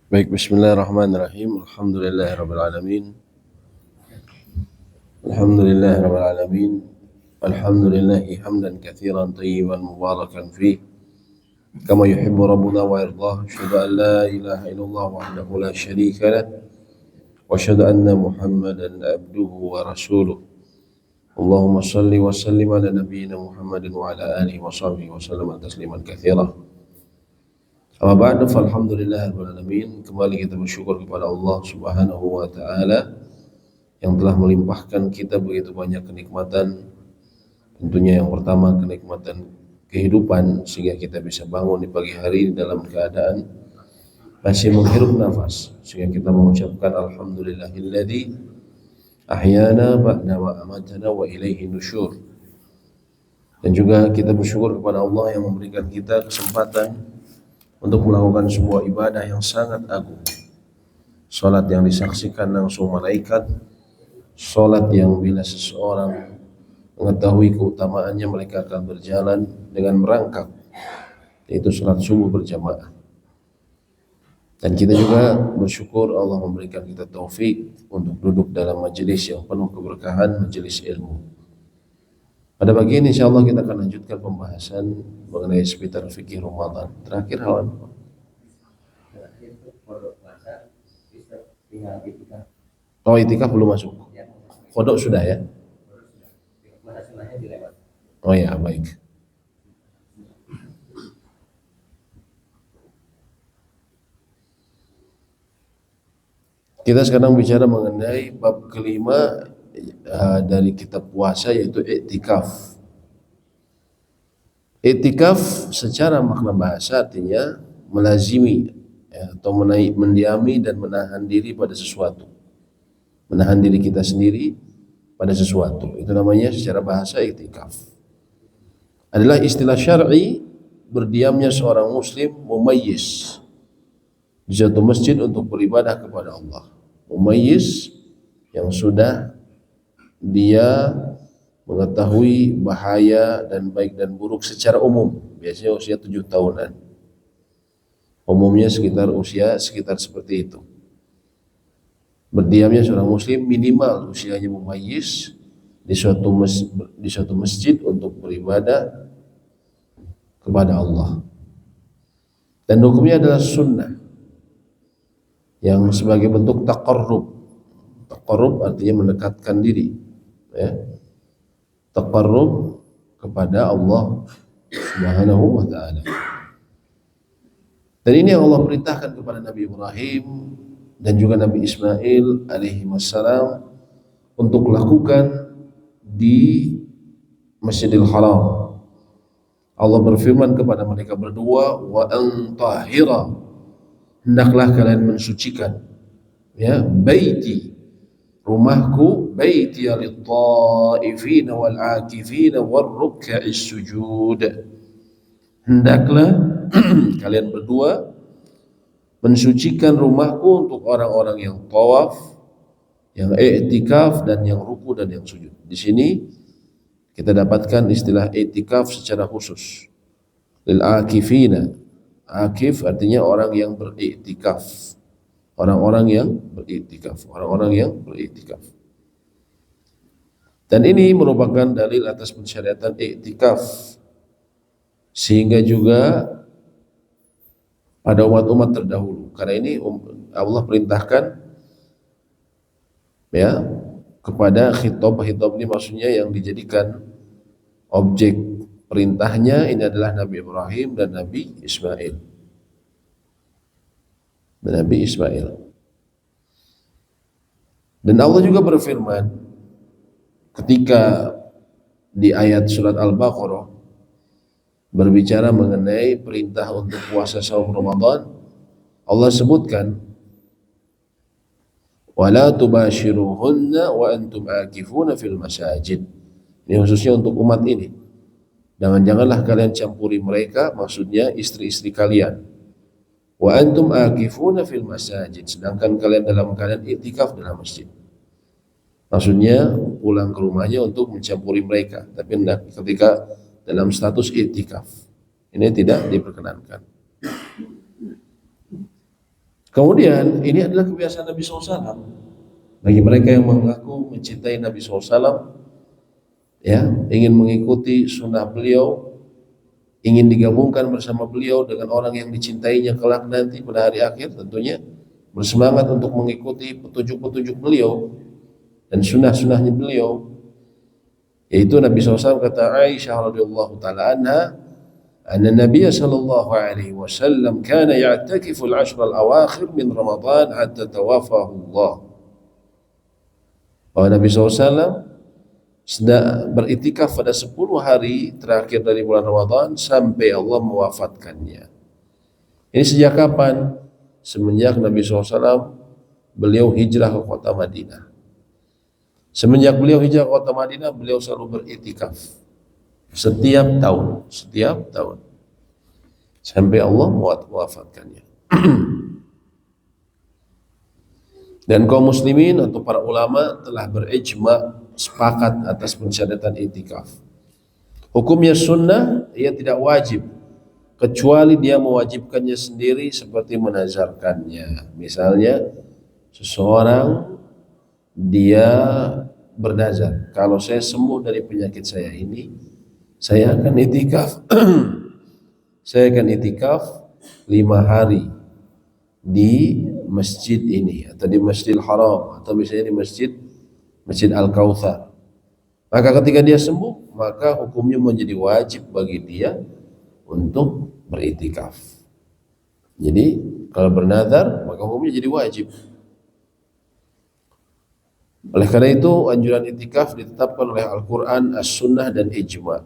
Baik, bismillahirrahmanirrahim. Alhamdulillahirrabbilalamin. Alhamdulillahirrabbilalamin. Alhamdulillahi hamdan kathiran tayyiban mubarakan fih. Kama yuhibbu rabbuna wa yardah. Asyhadu an la ilaha illallah wahdahu la syarika lah. Wa asyhadu anna Muhammadan abduhu wa rasuluh. Allahumma salli wa sallim ala nabiyyina Muhammadin wa ala alihi wa sahbihi wa sallam tasliman katsiran. Amma ba'du, falhamdulillahirrahmanirrahim. Kembali kita bersyukur kepada Allah subhanahu wa ta'ala yang telah melimpahkan kita begitu banyak kenikmatan. Tentunya yang pertama kenikmatan kehidupan, sehingga kita bisa bangun di pagi hari dalam keadaan masih menghirup nafas, sehingga kita mengucapkan alhamdulillahilladzi ahyana ba'da ma amatana wa ilaihi nusyur. Dan juga kita bersyukur kepada Allah yang memberikan kita kesempatan untuk melakukan sebuah ibadah yang sangat agung, salat yang disaksikan langsung malaikat, salat yang bila seseorang mengetahui keutamaannya mereka akan berjalan dengan merangkak, yaitu salat subuh berjamaah. Dan kita juga bersyukur Allah memberikan kita taufik untuk duduk dalam majelis yang penuh keberkahan, majelis ilmu. Pada pagi ini insyaallah kita akan lanjutkan pembahasan mengenai seputar fikih Ramadan. Terakhir hawan. Oh, itikaf belum masuk. Kodok sudah ya? Oh ya, baik. Kita sekarang bicara mengenai bab kelima dari kitab puasa, yaitu iktikaf. Iktikaf secara makna bahasa artinya melazimi atau mendiami dan menahan diri pada sesuatu, menahan diri kita sendiri pada sesuatu. Itu namanya secara bahasa iktikaf. Adalah istilah syar'i berdiamnya seorang muslim mumayyiz di suatu masjid untuk beribadah kepada Allah. Mumayyiz yang sudah dia mengetahui bahaya dan baik dan buruk secara umum, biasanya usia 7 tahunan. Umumnya sekitar seperti itu. Berdiamnya seorang muslim minimal usianya mumayyiz di suatu masjid untuk beribadah kepada Allah. Dan hukumnya adalah sunnah yang sebagai bentuk taqarrub. Taqarrub artinya mendekatkan diri, ya. Taqarrub kepada Allah Subhanahu wa ta'ala. Dan ini yang Allah perintahkan kepada Nabi Ibrahim dan juga Nabi Ismail alaihi wassalam untuk lakukan di Masjidil Haram. Allah berfirman kepada mereka berdua, wa antahira, hendaklah kalian mensucikan, ya, baiti, rumahku, baiti lit-taifina wal akifina war ruk'is sujud. Hendaklah kalian berdua mensucikan rumahku untuk orang-orang yang tawaf, yang i'tikaf, dan yang ruku dan yang sujud. Di sini kita dapatkan istilah i'tikaf secara khusus. Lil akifina, akif artinya orang yang beriktikaf, orang-orang yang beriktikaf, orang-orang yang beriktikaf. Dan ini merupakan dalil atas pensyariatan iktikaf, sehingga juga pada umat-umat terdahulu. Karena ini Allah perintahkan, ya, kepada khitab ini maksudnya yang dijadikan objek perintahnya ini adalah Nabi Ibrahim dan Nabi Ismail. Dan Allah juga berfirman ketika di ayat surat Al-Baqarah berbicara mengenai perintah untuk puasa saum Ramadan. Allah sebutkan, wala tubashiruhunna wa antum akifuna fil masajid. Ini khususnya untuk umat ini. Janganlah kalian campuri mereka, maksudnya istri-istri kalian. Wa antum akifuna fil masajid, sedangkan kalian dalam keadaan iktikaf dalam masjid. Maksudnya pulang ke rumahnya untuk mencampuri mereka, tapi ketika dalam status iktikaf ini tidak diperkenankan. Kemudian ini adalah kebiasaan Nabi SAW. Bagi mereka yang mengaku mencintai Nabi SAW, ya, ingin mengikuti sunnah beliau, ingin digabungkan bersama beliau dengan orang yang dicintainya kelak nanti pada hari akhir, tentunya bersemangat untuk mengikuti petunjuk-petunjuk beliau dan sunnah-sunnahnya beliau. Yaitu Nabi SAW kata Aisyah radhiyallahu taala anha, anna Nabi sallallahu alaihi wasallam kana ya'takifu al-ashr al-awakhir min Ramadan hatta tawafahu Allah. Bahwa Nabi SAW sedang beritikaf pada 10 hari terakhir dari bulan Ramadan sampai Allah mewafatkannya. Ini sejak kapan? Semenjak Nabi SAW beliau hijrah ke kota Madinah. Semenjak beliau hijrah ke kota Madinah, beliau selalu beritikaf setiap tahun sampai Allah mewafatkannya. Dan kaum muslimin atau para ulama telah berijma, sepakat atas pensyaratan itikaf. Hukumnya sunnah, ia tidak wajib kecuali dia mewajibkannya sendiri seperti menazarkannya. Misalnya seseorang dia bernazar, kalau saya sembuh dari penyakit saya ini, saya akan itikaf saya akan itikaf 5 hari di masjid ini, atau di Masjidil Haram, atau misalnya di Masjid Al-Kautsar. Maka ketika dia sembuh, maka hukumnya menjadi wajib bagi dia untuk beritikaf. Jadi kalau bernazar, maka hukumnya jadi wajib. Oleh karena itu, anjuran itikaf ditetapkan oleh Al-Quran, As-Sunnah, dan Ijma.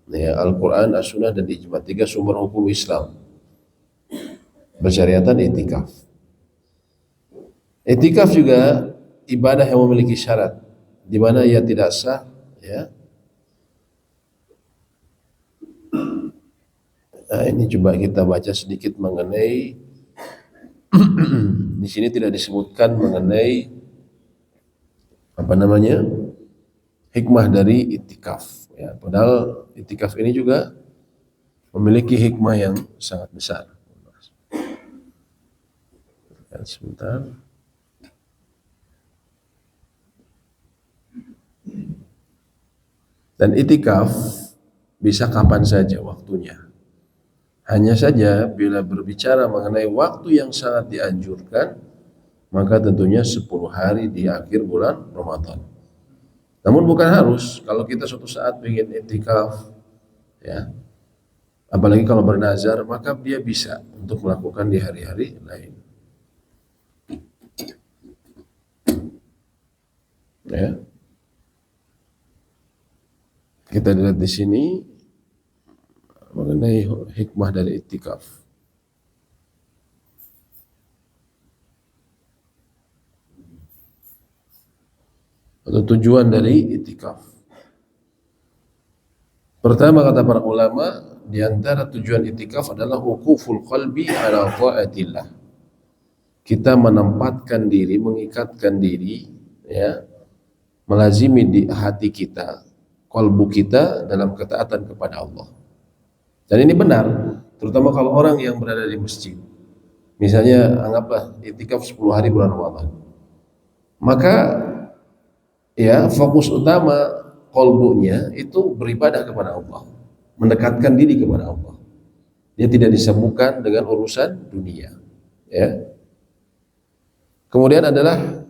Ya, Al-Quran, As-Sunnah, dan Ijma, 3 sumber hukum Islam bersyariatan itikaf. Itikaf juga ibadah yang memiliki syarat, di mana ia tidak sah, ya. Nah, ini coba kita baca sedikit mengenai di sini tidak disebutkan mengenai apa namanya hikmah dari itikaf, ya. Padahal itikaf ini juga memiliki hikmah yang sangat besar. Sebentar. Dan itikaf bisa kapan saja waktunya. Hanya saja bila berbicara mengenai waktu yang sangat dianjurkan, maka tentunya 10 hari di akhir bulan Ramadan. Namun bukan harus. Kalau kita suatu saat ingin itikaf, ya, apalagi kalau bernazar, maka dia bisa untuk melakukan di hari-hari lain. Ya. Kita lihat di sini mengenai hikmah dari itikaf. Atau tujuan dari itikaf. Pertama, kata para ulama, di antara tujuan itikaf adalah wuquful qalbi ala ta'atillah. Kita menempatkan diri, mengikatkan diri, ya, melazimi di hati kita, kalbu kita dalam ketaatan kepada Allah. Dan ini benar, terutama kalau orang yang berada di masjid. Misalnya anggaplah itikaf 10 hari bulan Ramadan. Maka ya fokus utama kalbunya itu beribadah kepada Allah, mendekatkan diri kepada Allah. Dia tidak disibukkan dengan urusan dunia, ya. Kemudian adalah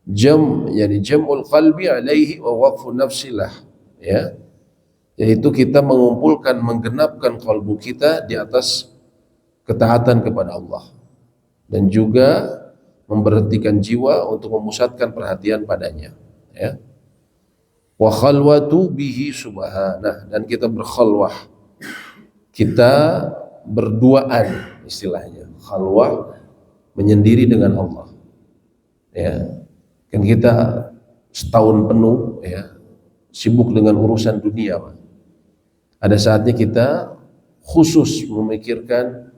jam'ul qalbi alaihi wa waqfun nafsilah, ya, yaitu kita mengumpulkan, menggenapkan kalbu kita di atas ketaatan kepada Allah, dan juga memberhentikan jiwa untuk memusatkan perhatian padanya, ya. Wa khalwatu bihi subhanah, dan kita berkhalwah, kita berduaan, istilahnya khalwah, menyendiri dengan Allah, ya. Kan kita setahun penuh, ya, sibuk dengan urusan dunia, Pak. Ada saatnya kita khusus memikirkan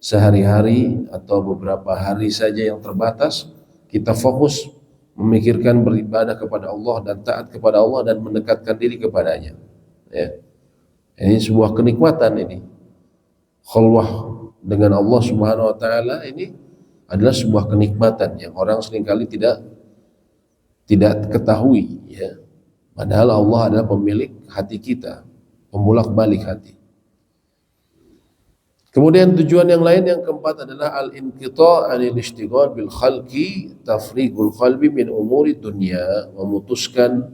sehari-hari atau beberapa hari saja yang terbatas, kita fokus memikirkan beribadah kepada Allah dan taat kepada Allah dan mendekatkan diri kepadanya, ya. Ini sebuah kenikmatan, ini khalwah dengan Allah Subhanahu wa taala, ini adalah sebuah kenikmatan yang orang seringkali tidak ketahui, ya. Padahal Allah adalah pemilik hati kita, pembolak-balik hati. Kemudian tujuan yang lain yang keempat adalah al-inqita' 'anil ishtighal bil khalqi, tafrighul qalbi min umuri dunya, memutuskan,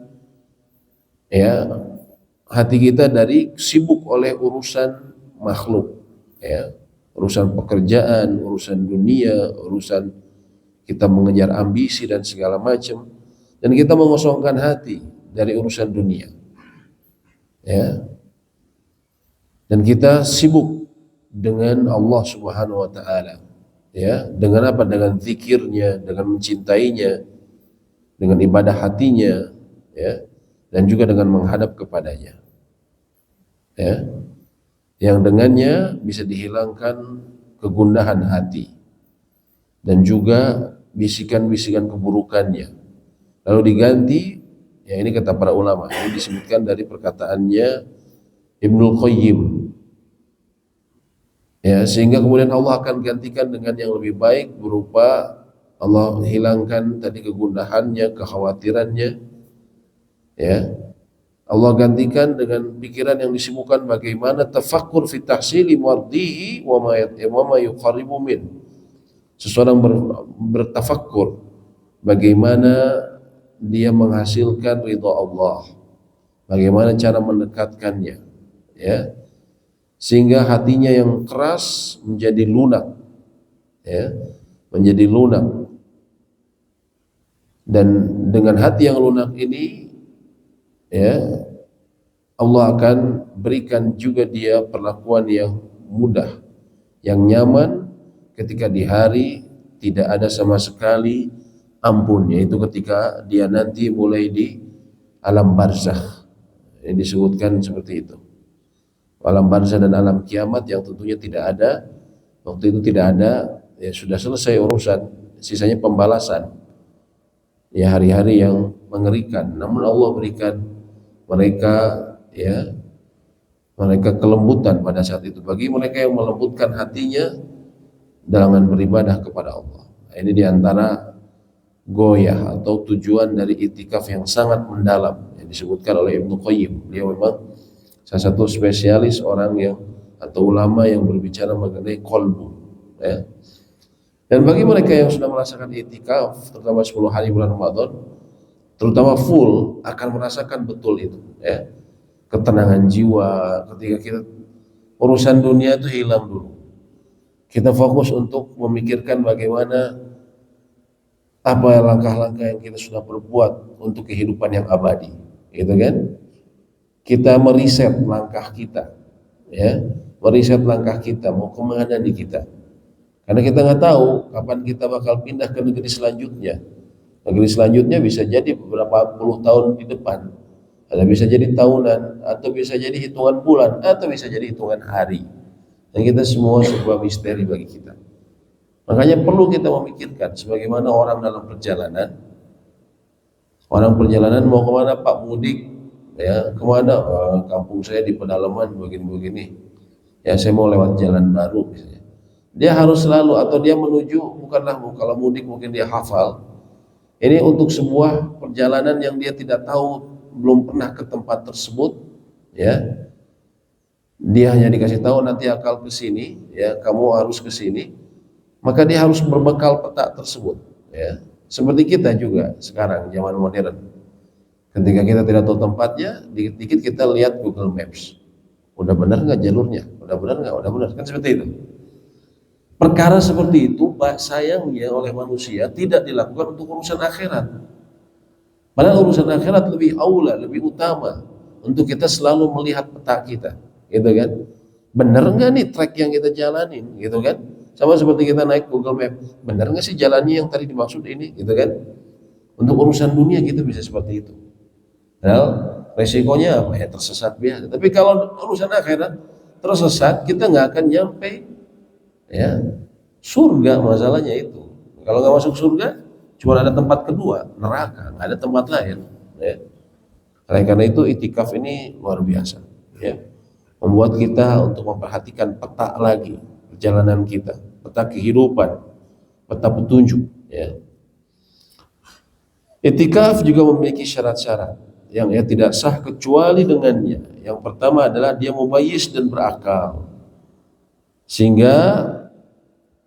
ya, hati kita dari sibuk oleh urusan makhluk, ya, urusan pekerjaan, urusan dunia, urusan kita mengejar ambisi dan segala macam, dan kita mengosongkan hati dari urusan dunia, ya, dan kita sibuk dengan Allah Subhanahu wa taala, ya, dengan apa? Dengan zikirnya, dengan mencintainya, dengan ibadah hatinya, ya, dan juga dengan menghadap kepadanya, ya, yang dengannya bisa dihilangkan kegundahan hati dan juga bisikan-bisikan keburukannya, lalu diganti, ya, ini kata para ulama, ini disebutkan dari perkataannya Ibnul Qayyim, ya, sehingga kemudian Allah akan gantikan dengan yang lebih baik, berupa Allah hilangkan tadi kegundahannya, kekhawatirannya, ya, Allah gantikan dengan pikiran yang disibukkan bagaimana tafakkur fi tahsili mardihi wa ma yuqarribu min. Seseorang bertafakkur bagaimana dia menghasilkan ridha Allah, bagaimana cara mendekatkannya, ya, sehingga hatinya yang keras menjadi lunak, ya, menjadi lunak. Dan dengan hati yang lunak ini, ya, Allah akan berikan juga dia perlakuan yang mudah, yang nyaman ketika di hari tidak ada sama sekali ampun, yaitu ketika dia nanti mulai di alam barzakh. Ini disebutkan seperti itu. Alam barzakh dan alam kiamat yang tentunya tidak ada, waktu itu tidak ada, ya, sudah selesai urusan, sisanya pembalasan, ya, hari-hari yang mengerikan. Namun Allah berikan mereka, ya, mereka kelembutan pada saat itu, bagi mereka yang melembutkan hatinya dengan beribadah kepada Allah. Ini diantara goyah atau tujuan dari itikaf yang sangat mendalam yang disebutkan oleh Ibnu Qayyim. Dia memang salah satu spesialis orang yang atau ulama yang berbicara mengenai qalbu, ya. Dan bagi mereka yang sudah merasakan itikaf, terutama 10 hari bulan Ramadan, terutama full, akan merasakan betul itu, ya, ketenangan jiwa ketika kita urusan dunia itu hilang dulu. Kita fokus untuk memikirkan bagaimana apa langkah-langkah yang kita sudah perbuat untuk kehidupan yang abadi, gitu kan? Kita meriset langkah kita, ya, meriset langkah kita mau kemana di kita, karena kita nggak tahu kapan kita bakal pindah ke negeri selanjutnya. Negeri selanjutnya bisa jadi beberapa puluh tahun di depan, ada bisa jadi tahunan, atau bisa jadi hitungan bulan, atau bisa jadi hitungan hari. Dan kita semua sebuah misteri bagi kita. Makanya perlu kita memikirkan sebagaimana orang dalam perjalanan. Orang perjalanan mau kemana, Pak? Mudik, ya, kemana? Kampung saya di pedalaman begini-begini. Ya, saya mau lewat jalan baru misalnya. Dia harus selalu, atau dia menuju, bukanlah kalau mudik mungkin dia hafal. Ini untuk sebuah perjalanan yang dia tidak tahu, belum pernah ke tempat tersebut, ya. Dia hanya dikasih tahu nanti akal ke sini, ya, kamu harus ke sini, maka dia harus berbekal peta tersebut, ya. Seperti kita juga sekarang zaman modern, ketika kita tidak tahu tempatnya, dikit-dikit kita lihat Google Maps, udah benar nggak jalurnya, udah benar nggak, udah benar, kan seperti itu. Perkara seperti itu, sayangnya oleh manusia tidak dilakukan untuk urusan akhirat. Padahal urusan akhirat lebih aula, lebih utama untuk kita selalu melihat peta kita, gitu kan? Bener nggak nih trek yang kita jalanin, gitu kan? Sama seperti kita naik Google Map, bener nggak sih jalannya yang tadi dimaksud ini, gitu kan? Untuk urusan dunia kita bisa seperti itu. Padahal resikonya apa ya? Tersesat biasa. Tapi kalau urusan akhirat tersesat, kita nggak akan nyampe, ya, surga. Masalahnya itu, kalau nggak masuk surga, cuma ada tempat kedua, neraka, nggak ada tempat lain, ya. Karena itu itikaf ini luar biasa, ya, membuat kita untuk memperhatikan peta lagi perjalanan kita, peta kehidupan, peta petunjuk. Ya. Iktikaf juga memiliki syarat-syarat yang tidak sah kecuali dengannya. Yang pertama adalah dia mumayyiz dan berakal, sehingga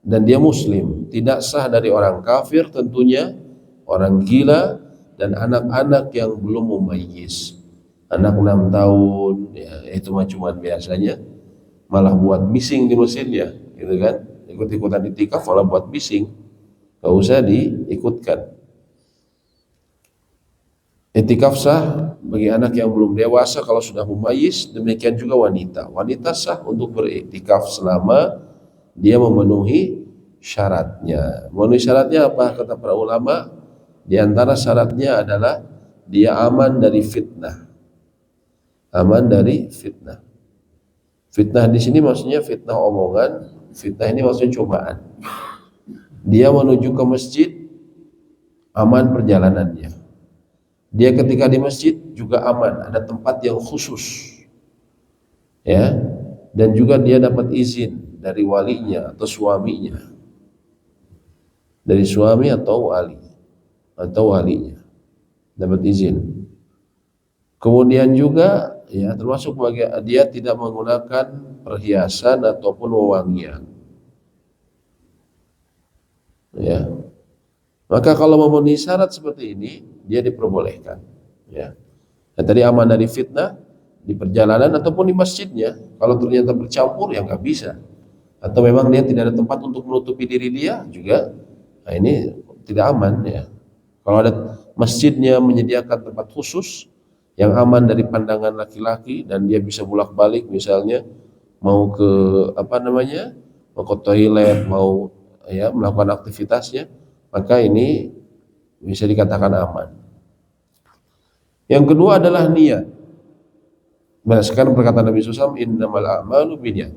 dan dia muslim, tidak sah dari orang kafir tentunya, orang gila, dan anak-anak yang belum mumayyiz. Anak 6 tahun, ya, itu mah cuma biasanya malah buat bising di masjidnya, gitu kan? Ikut-ikutan iktikaf malah buat bising, gak usah diikutkan. Iktikaf sah bagi anak yang belum dewasa kalau sudah mumayyiz, demikian juga wanita. Wanita sah untuk beriktikaf selama dia memenuhi syaratnya. Memenuhi syaratnya apa? Kata para ulama, di antara syaratnya adalah dia aman dari fitnah. Aman dari fitnah. Fitnah di sini maksudnya fitnah omongan, fitnah ini maksudnya cobaan. Dia menuju ke masjid, aman perjalanannya. Dia ketika di masjid juga aman, ada tempat yang khusus, ya, dan juga dia dapat izin dari walinya atau suaminya, dari suami atau walinya dapat izin. Kemudian juga, ya, termasuk bagi dia tidak menggunakan perhiasan ataupun wewangian, ya. Maka kalau memenuhi syarat seperti ini, dia diperbolehkan. Ya. Nah, tadi aman dari fitnah di perjalanan ataupun di masjidnya. Kalau ternyata bercampur, ya nggak bisa. Atau memang dia tidak ada tempat untuk menutupi diri dia juga, nah ini tidak aman. Ya. Kalau ada masjidnya menyediakan tempat khusus yang aman dari pandangan laki-laki dan dia bisa bolak-balik, misalnya mau ke mau ke toilet, mau ya melakukan aktivitasnya, maka ini bisa dikatakan aman. Yang kedua adalah niat. Berdasarkan perkataan Nabi SAW, innamal a'malu binniyat.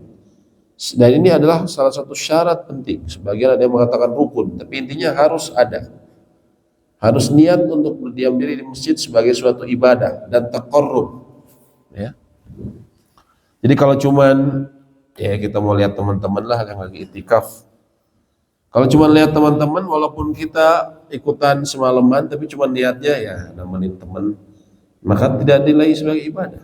Dan ini adalah salah satu syarat penting. Sebagian ada yang mengatakan rukun, tapi intinya harus ada. Harus niat untuk berdiam diri di masjid sebagai suatu ibadah dan taqarrub. Ya. Jadi kalau cuman ya kita mau lihat teman-teman lah yang lagi iktikaf. Kalau cuma lihat teman-teman, walaupun kita ikutan semalaman, tapi cuma niatnya ya nemenin teman, maka tidak dinilai sebagai ibadah.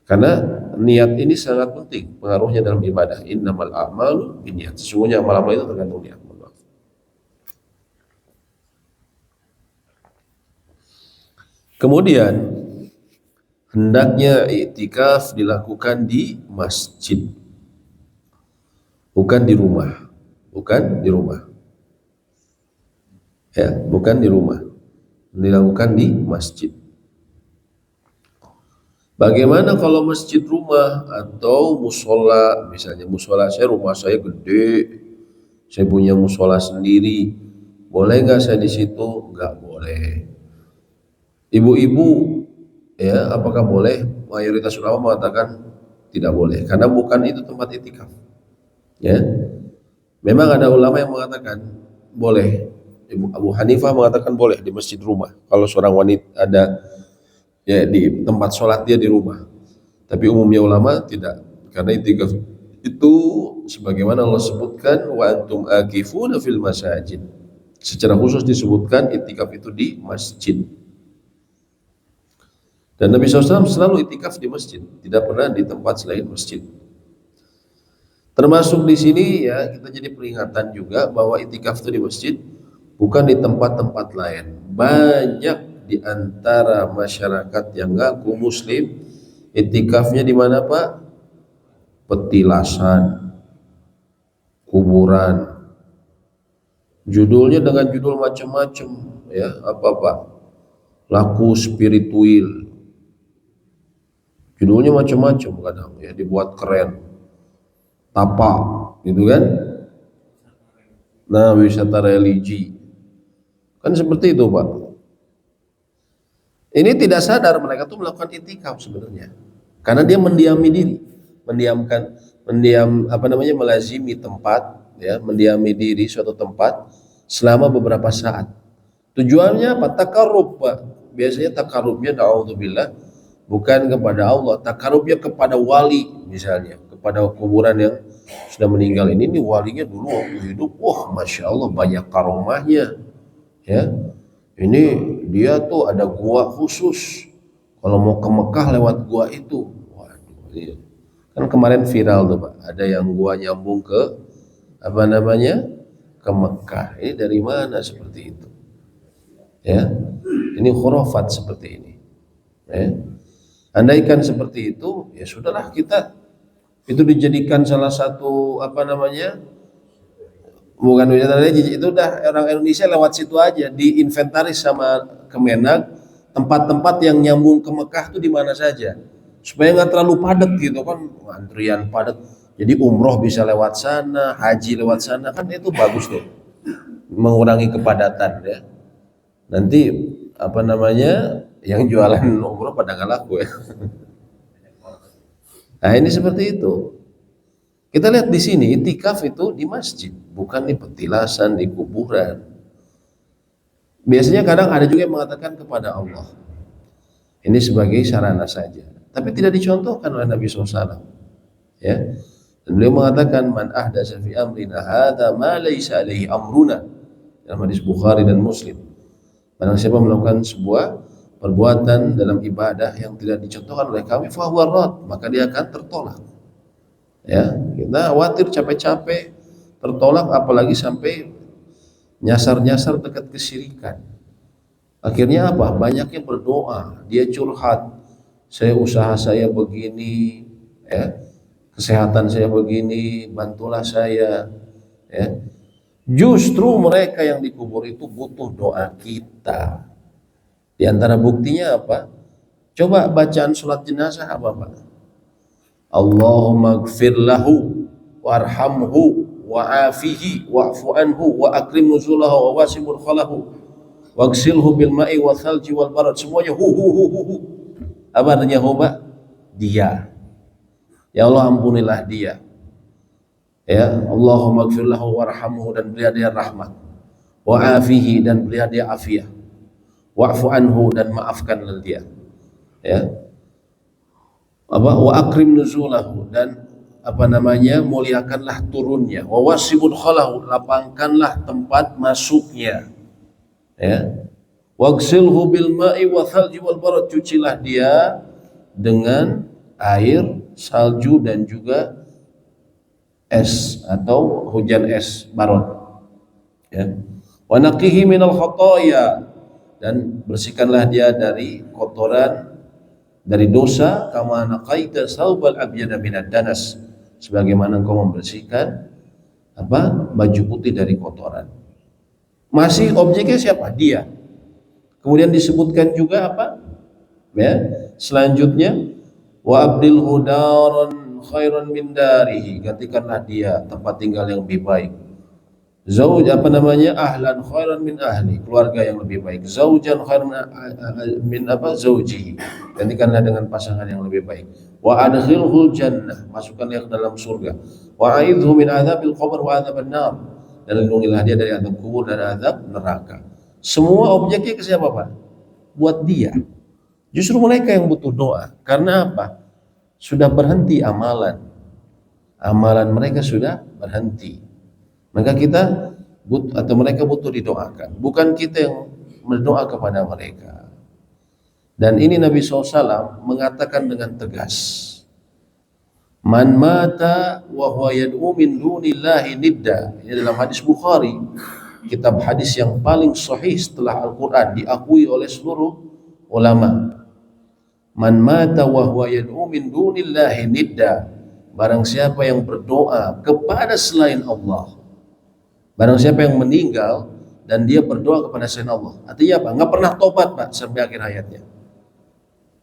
Karena niat ini sangat penting pengaruhnya dalam ibadah. Innamal a'malu binniyat. Sesungguhnya amal-amal itu tergantung niat. Kemudian hendaknya iktikaf dilakukan di masjid, bukan di rumah. Bukan di rumah. Ya, bukan di rumah. Dilakukan di masjid. Bagaimana kalau masjid rumah atau musola, misalnya musola saya, rumah saya gede, saya punya musola sendiri, boleh nggak saya di situ? Nggak boleh. Ibu-ibu, ya, apakah boleh? Mayoritas ulama mengatakan tidak boleh, karena bukan itu tempat iktikaf. Ya, memang ada ulama yang mengatakan boleh. Abu Hanifah mengatakan boleh di masjid rumah kalau seorang wanita ada ya di tempat sholat dia di rumah. Tapi umumnya ulama tidak, karena iktikaf itu sebagaimana Allah sebutkan wa antum akifuna fil masajid. Secara khusus disebutkan iktikaf itu di masjid. Dan Nabi SAW selalu iktikaf di masjid, tidak pernah di tempat selain masjid. Termasuk di sini ya kita jadi peringatan juga bahwa iktikaf itu di masjid, bukan di tempat-tempat lain. Banyak di antara masyarakat yang ngaku muslim iktikafnya di mana Pak? Petilasan, kuburan. Judulnya dengan judul macam-macam, ya apa Pak? Laku spiritual. Judulnya macam-macam kadang ya, dibuat keren. Tapa, gitu kan? Nah, wisata religi. Kan seperti itu, Pak. Ini tidak sadar mereka tuh melakukan iktikaf sebenarnya. Karena dia mendiami diri, melazimi tempat, ya, mendiami diri suatu tempat selama beberapa saat. Tujuannya apa? Takarrub, Pak. Biasanya takarrubnya na'udzubillah bukan kepada Allah, takarrubnya kepada wali misalnya, kepada kuburan yang sudah meninggal ini walinya dulu waktu hidup, wah masya Allah banyak karomahnya, ya. Ini dia tuh ada gua khusus, kalau mau ke Mekah lewat gua itu. Waduh, ini kan kemarin viral tuh Pak, ada yang gua nyambung ke apa namanya ke Mekah. Ini dari mana seperti itu? Ya, ini khurafat seperti ini. Ya. Andaikan seperti itu, ya sudahlah kita itu dijadikan salah satu apa namanya, bukan wisata religi, itu udah orang Indonesia lewat situ aja diinventaris sama Kemenak tempat-tempat yang nyambung ke Mekah tuh di mana saja supaya nggak terlalu padat gitu kan, antrian padat, jadi umroh bisa lewat sana, haji lewat sana, kan itu bagus tuh mengurangi kepadatan ya. Nanti apa namanya yang jualan umroh pada nggak laku ya. Nah ini seperti itu. Kita lihat di sini itikaf itu di masjid, bukan di petilasan, di kuburan. Biasanya kadang ada juga yang mengatakan kepada Allah. Ini sebagai sarana saja, tapi tidak dicontohkan oleh Nabi SAW. Ya. Dan beliau mengatakan man ahdatsa fi amrina hadza ma laysa alaihi amruna. Dalam hadis Bukhari dan Muslim. Barang siapa melakukan sebuah perbuatan dalam ibadah yang tidak dicontohkan oleh kami, fahuwa rad, maka dia akan tertolak. Ya, kita khawatir capek-capek tertolak, apalagi sampai nyasar-nyasar dekat kesyirikan. Akhirnya apa? Banyak yang berdoa, dia curhat, usaha saya begini, ya, kesehatan saya begini, bantulah saya, ya. Justru mereka yang dikubur itu butuh doa kita. Di antara buktinya apa? Coba bacaan sholat jenazah apa Pak? Allahumma gfir lahu warhamhu wa'afihi wa'fu anhu wa akrim nuzulahu wa wasi mudkhalahu wagsilhu bil ma'i wa thalji wal barad. Semuanya hu. Apa artinya hu Pak? Dia. Ya Allah ampunilah dia. Ya, Allahumma gfir lahu warhamhu, dan berilah dia rahmat, wa afihi, dan berilah dia afiah, wa'fu anhu, dan maafkanlah dia, ya, apa, wa akrim nuzulahu, dan apa namanya, muliakanlah turunnya, wa wasibun khalahu, lapangkanlah tempat masuknya, ya, wagsilhu bil ma'i wa thalji wal barad, cucilah dia dengan air, salju, dan juga es atau hujan es barod, ya. Wa naqihi minal khotoya, dan bersihkanlah dia dari kotoran, dari dosa, kama naqaita saubal abyada minad danas, sebagaimana engkau membersihkan apa, baju putih dari kotoran. Masih objeknya siapa? Dia. Kemudian disebutkan juga apa? Ya, selanjutnya wa abdil hudaron khairan min darihi, gantikanlah dia tempat tinggal yang lebih baik. Zauj apa namanya, ahlan khairan min ahli, keluarga yang lebih baik. Zaujan khairan min apa, zaujihi, gantikanlah dengan pasangan yang lebih baik. Wa adkhilhul jannah, masukkanlah ke dalam surga. Wa aidhu min adzabil qabr wa adzaban nar, dan lindungilah dia dari azab kubur dan azab neraka. Semua objeknya ke siapa Pak? Buat dia. Justru mereka yang butuh doa. Karena apa? Sudah berhenti amalan mereka sudah berhenti, maka kita atau mereka butuh didoakan, bukan kita yang berdoa kepada mereka. Dan ini Nabi SAW mengatakan dengan tegas, man mata wa huwa yad'u min dunillahi nidda. Ini dalam hadis Bukhari, kitab hadis yang paling sahih setelah Al-Quran, diakui oleh seluruh ulama. Man mata wa huwa yad'u min dunillahi nidda, barang siapa yang berdoa kepada selain Allah, barang siapa yang meninggal dan dia berdoa kepada selain Allah, artinya apa? Nggak pernah tobat Pak sampai akhir hayatnya,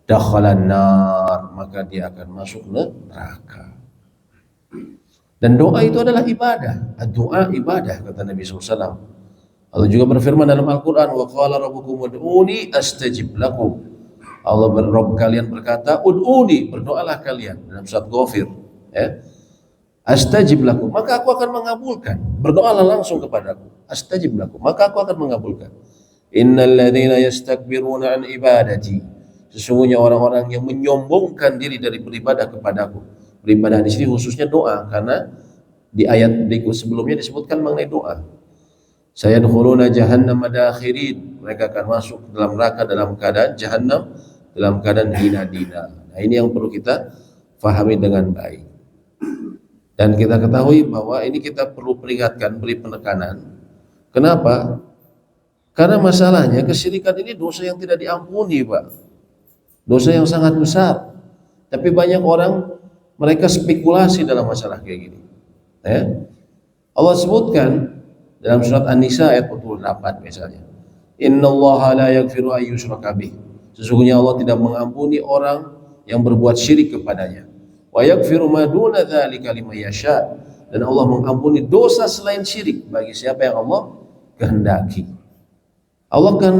dakhalan nar, maka dia akan masuk neraka. Dan doa itu adalah ibadah, doa ibadah, kata Nabi SAW. Allah juga berfirman dalam Al-Quran, wa qala rabbukum ud'uni astajib lakum. Allah Rabb kalian berkata, ud'uni, berdoalah kalian, dalam surat Ghafir, ya. Astajib lakum, maka aku akan mengabulkan. Berdoalah langsung kepadaku. Astajib lakum, maka aku akan mengabulkan. Innal ladzina yastakbiruna an ibadati, sesungguhnya orang-orang yang menyombongkan diri dari beribadah kepadaku. Beribadah di sini khususnya doa, karena Di ayat berikut sebelumnya disebutkan mengenai doa. Sayadkhuluna jahannam madakhirin, mereka akan masuk dalam neraka dalam keadaan jahannam, dalam keadaan hina-dina. Nah, ini yang perlu kita fahami dengan baik. Dan kita ketahui bahwa ini kita perlu peringatkan, beri penekanan. Kenapa? Karena masalahnya kesyirikan ini dosa yang tidak diampuni, Pak. Dosa yang sangat besar. Tapi banyak orang mereka spekulasi dalam masalah kayak gini. Ya. Allah sebutkan dalam surat An-Nisa ayat 48 misalnya. Innallaha la yaghfiru an yushraka bih. Sesungguhnya Allah tidak mengampuni orang yang berbuat syirik kepadanya. Wa yaghfiru ma duna dzalika liman yasha. Dan Allah mengampuni dosa selain syirik bagi siapa yang Allah kehendaki. Allah kan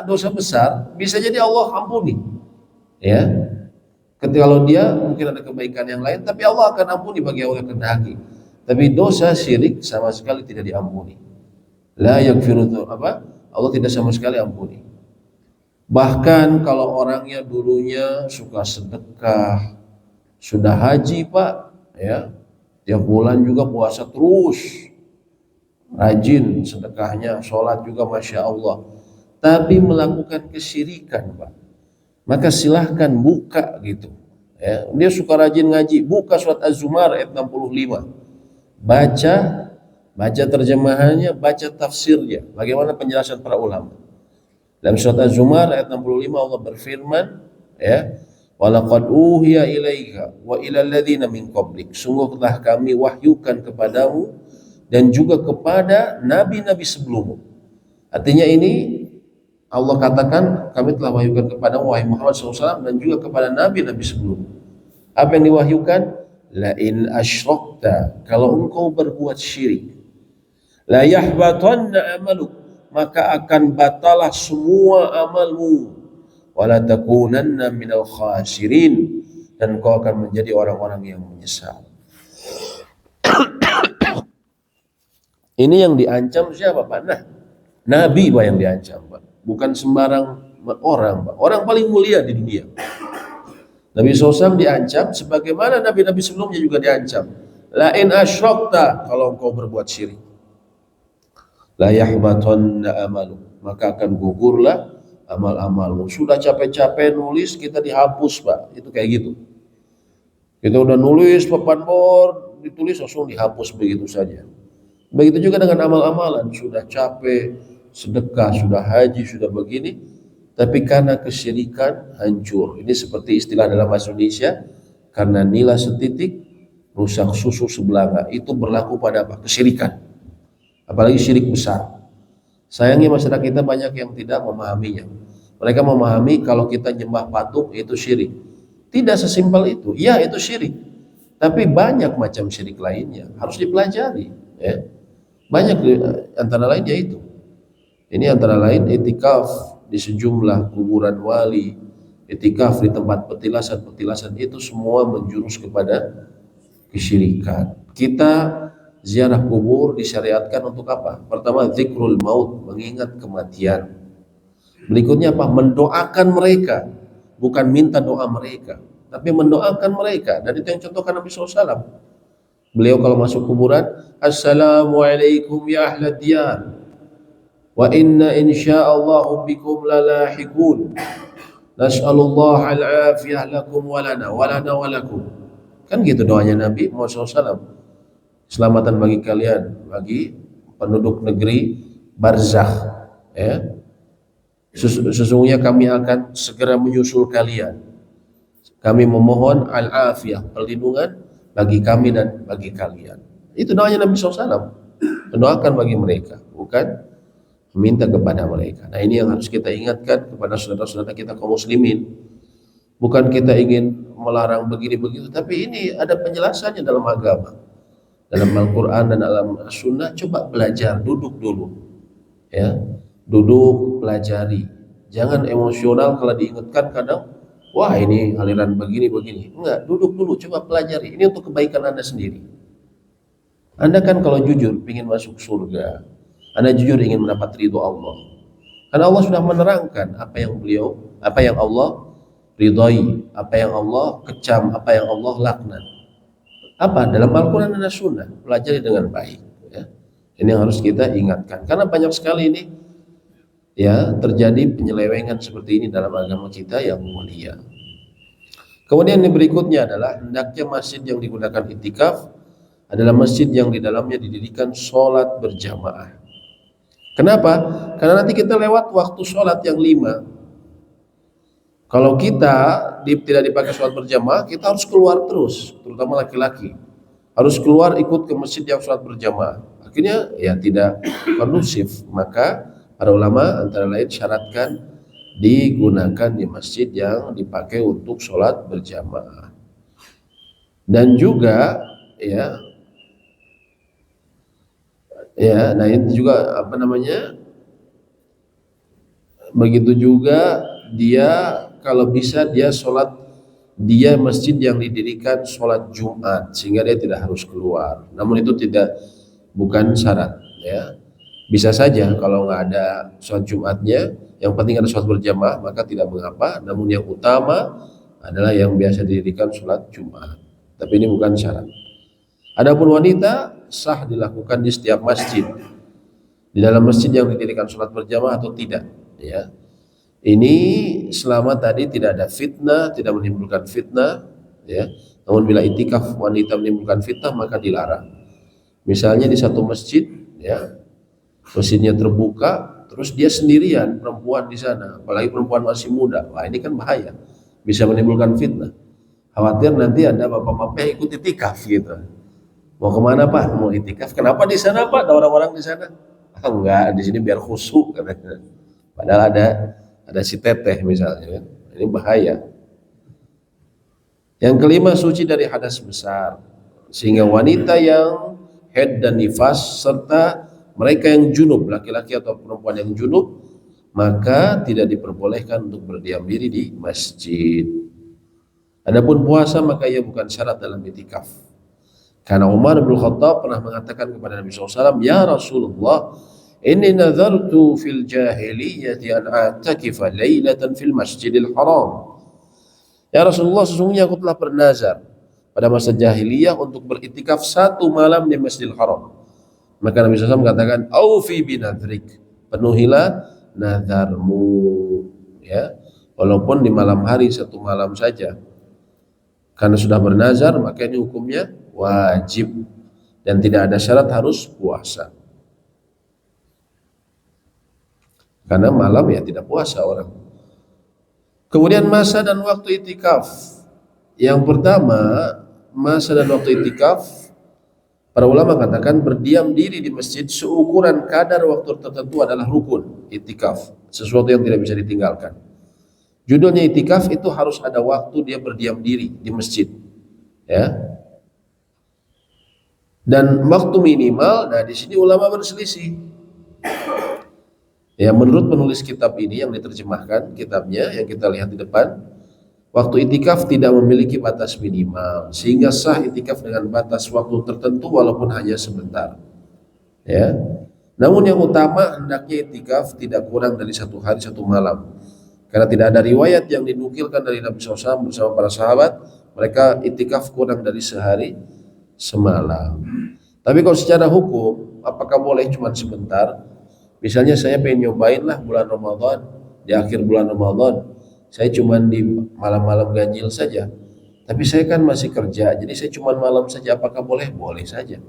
dosa besar bisa jadi Allah ampuni. Ya. Ketika kalau dia mungkin ada kebaikan yang lain, tapi Allah akan ampuni bagi yang Allah kehendaki. Tapi dosa syirik sama sekali tidak diampuni. La yaghfiru apa? Allah tidak sama sekali ampuni. Bahkan kalau orangnya dulunya suka sedekah, sudah haji, Pak, ya. Tiap bulan juga puasa terus. Rajin sedekahnya, sholat juga Masya Allah. Tapi melakukan kesyirikan, Pak. Maka silahkan buka gitu. Ya, dia suka rajin ngaji, buka surat Az-Zumar ayat 65. Baca terjemahannya, baca tafsirnya. Bagaimana penjelasan para ulama? Dalam surat Az-Zumar ayat 65 Allah berfirman, ya, walaqad uhiya ilaika wa ilal ladzina min qablik. Sungguh telah kami wahyukan kepadamu dan juga kepada nabi-nabi sebelummu. Artinya ini Allah katakan kami telah wahyukan kepadamu wahai Muhammad SAW dan juga kepada nabi-nabi sebelummu. Apa yang diwahyukan? La in asyrakta, kalau engkau berbuat syirik, la yahbatanna amaluk, maka akan batalah semua amalmu, wala takunanna minal khasirin, dan engkau akan menjadi orang-orang yang menyesal. Ini yang diancam siapa, Pak? Nah, Nabi, Pak, yang diancam, Pak. Bukan sembarang orang, Pak. Orang paling mulia di dunia. Nabi SAW diancam sebagaimana nabi-nabi sebelumnya juga diancam. La in asyrakta, kalau engkau berbuat syirik, la yahbatanna amalu, maka akan gugurlah amal-amalmu. Sudah capek-capek nulis, kita dihapus, Pak. Itu kayak gitu. Kita udah nulis papan bor, ditulis langsung dihapus begitu saja. Begitu juga dengan amal-amalan, sudah capek, sedekah, sudah haji, sudah begini, tapi karena kesyirikan hancur. Ini seperti istilah dalam bahasa Indonesia, karena nila setitik rusak susu sebelanga. Itu berlaku pada apa? Kesyirikan. Apalagi syirik besar. Sayangnya masyarakat kita banyak yang tidak memahaminya. Mereka memahami kalau kita nyembah patung itu syirik. Tidak sesimpel itu. Ya, itu syirik. Tapi banyak macam syirik lainnya. Harus dipelajari. Ya. Banyak antara lain yaitu. Ini antara lain itikaf di sejumlah kuburan wali, itikaf di tempat petilasan-petilasan, itu semua menjurus kepada kesyirikan. Kita ziarah kubur disyariatkan untuk apa? Pertama, zikrul maut, mengingat kematian. Berikutnya apa? Mendoakan mereka, bukan minta doa mereka, tapi mendoakan mereka. Dan itu yang contohkan Nabi SAW. Beliau kalau masuk kuburan, Assalamualaikum ya ahlad diyar, wa inna insya'allahu bikum lalahikun, nas'alullah al-afiyah lakum walana walakum. Kan gitu doanya Nabi Muhammad SAW. Selamatan bagi kalian, bagi penduduk negeri barzakh, ya. Sesungguhnya kami akan segera menyusul kalian. Kami memohon al-afiyah, perlindungan bagi kami dan bagi kalian. Itu doanya Nabi SAW. Mendoakan bagi mereka, bukan meminta kepada mereka. Nah, ini yang harus kita ingatkan kepada saudara-saudara kita kaum muslimin. Bukan kita ingin melarang begini begitu, tapi ini ada penjelasannya dalam agama. Dalam Al-Quran dan dalam Sunnah, coba belajar, duduk dulu. Ya, duduk, pelajari. Jangan emosional kalau diingatkan kadang, wah ini aliran begini. Enggak, duduk dulu, coba pelajari. Ini untuk kebaikan Anda sendiri. Anda kan kalau jujur ingin masuk surga, Anda jujur ingin mendapat ridho Allah. Karena Allah sudah menerangkan apa yang Allah ridhai, apa yang Allah kecam, apa yang Allah laknat. Apa? Dalam Al-Quran dan Sunnah, pelajari dengan baik. Ya. Ini yang harus kita ingatkan, karena banyak sekali ini ya terjadi penyelewengan seperti ini dalam agama kita yang mulia. Kemudian yang berikutnya adalah hendaknya masjid yang digunakan itikaf adalah masjid yang di dalamnya didirikan sholat berjamaah. Kenapa? Karena nanti kita lewat waktu sholat yang 5. Kalau kita tidak dipakai sholat berjamaah, kita harus keluar terus, terutama laki-laki. Harus keluar ikut ke masjid yang sholat berjamaah. Akhirnya ya tidak kondusif. Maka para ulama antara lain syaratkan digunakan di masjid yang dipakai untuk sholat berjamaah. Dan juga nah itu juga begitu juga dia kalau bisa dia sholat masjid yang didirikan sholat Jumat sehingga dia tidak harus keluar. Namun itu bukan syarat ya. Bisa saja kalau nggak ada sholat Jumatnya, yang penting ada sholat berjamaah maka tidak mengapa. Namun yang utama adalah yang biasa didirikan sholat Jumat. Tapi ini bukan syarat. Adapun wanita sah dilakukan di setiap masjid, di dalam masjid yang didirikan sholat berjamaah atau tidak. Ya, ini selama tadi tidak ada fitnah, tidak menimbulkan fitnah. Ya, namun bila itikaf wanita menimbulkan fitnah maka dilarang. Misalnya di satu masjid, ya, masjidnya terbuka, terus dia sendirian perempuan di sana, apalagi perempuan masih muda. Wah ini kan bahaya, bisa menimbulkan fitnah. Khawatir nanti ada bapak-bapak yang ikut itikaf gitu. Mau kemana Pak? Mau itikaf? Kenapa di sana Pak? Ada orang-orang di sana? Enggak, di sini biar khusyuk katanya. Padahal ada si teteh misalnya kan. Ini bahaya. Yang kelima, suci dari hadas besar. Sehingga wanita yang haid dan nifas serta mereka yang junub, laki-laki atau perempuan yang junub, maka tidak diperbolehkan untuk berdiam diri di masjid. Adapun puasa maka ia bukan syarat dalam itikaf. Karena Umar bin Khattab pernah mengatakan kepada Nabi SAW, "Ya Rasulullah, inni nadhartu fil jahiliyati an a'takifa lailatan fil masjidil haram." Ya Rasulullah, sesungguhnya aku telah bernazar pada masa jahiliyah untuk beritikaf 1 malam di Masjidil Haram. Maka Nabi SAW mengatakan, "Aufi binadrik," penuhilah nazarmu, ya, walaupun di malam hari 1 malam saja. Karena sudah bernazar maka ini hukumnya wajib dan tidak ada syarat harus puasa. Karena malam ya tidak puasa orang. Kemudian masa dan waktu itikaf. Yang pertama, masa dan waktu itikaf, para ulama katakan berdiam diri di masjid seukuran kadar waktu tertentu adalah rukun itikaf, sesuatu yang tidak bisa ditinggalkan. Judulnya itikaf itu harus ada waktu dia berdiam diri di masjid, ya. Dan waktu minimal, nah di sini ulama berselisih. Ya, menurut penulis kitab ini yang diterjemahkan kitabnya yang kita lihat di depan, waktu itikaf tidak memiliki batas minimal sehingga sah itikaf dengan batas waktu tertentu walaupun hanya sebentar. Ya. Namun yang utama hendaknya itikaf tidak kurang dari 1 hari 1 malam. Karena tidak ada riwayat yang dinukilkan dari Nabi SAW bersama para sahabat mereka itikaf kurang dari sehari semalam. Tapi kalau secara hukum, apakah boleh cuma sebentar? Misalnya saya pengen nyobain lah bulan Ramadan, di akhir bulan Ramadan, saya cuma di malam-malam ganjil saja. Tapi saya kan masih kerja, jadi saya cuma malam saja. Apakah boleh? Boleh saja.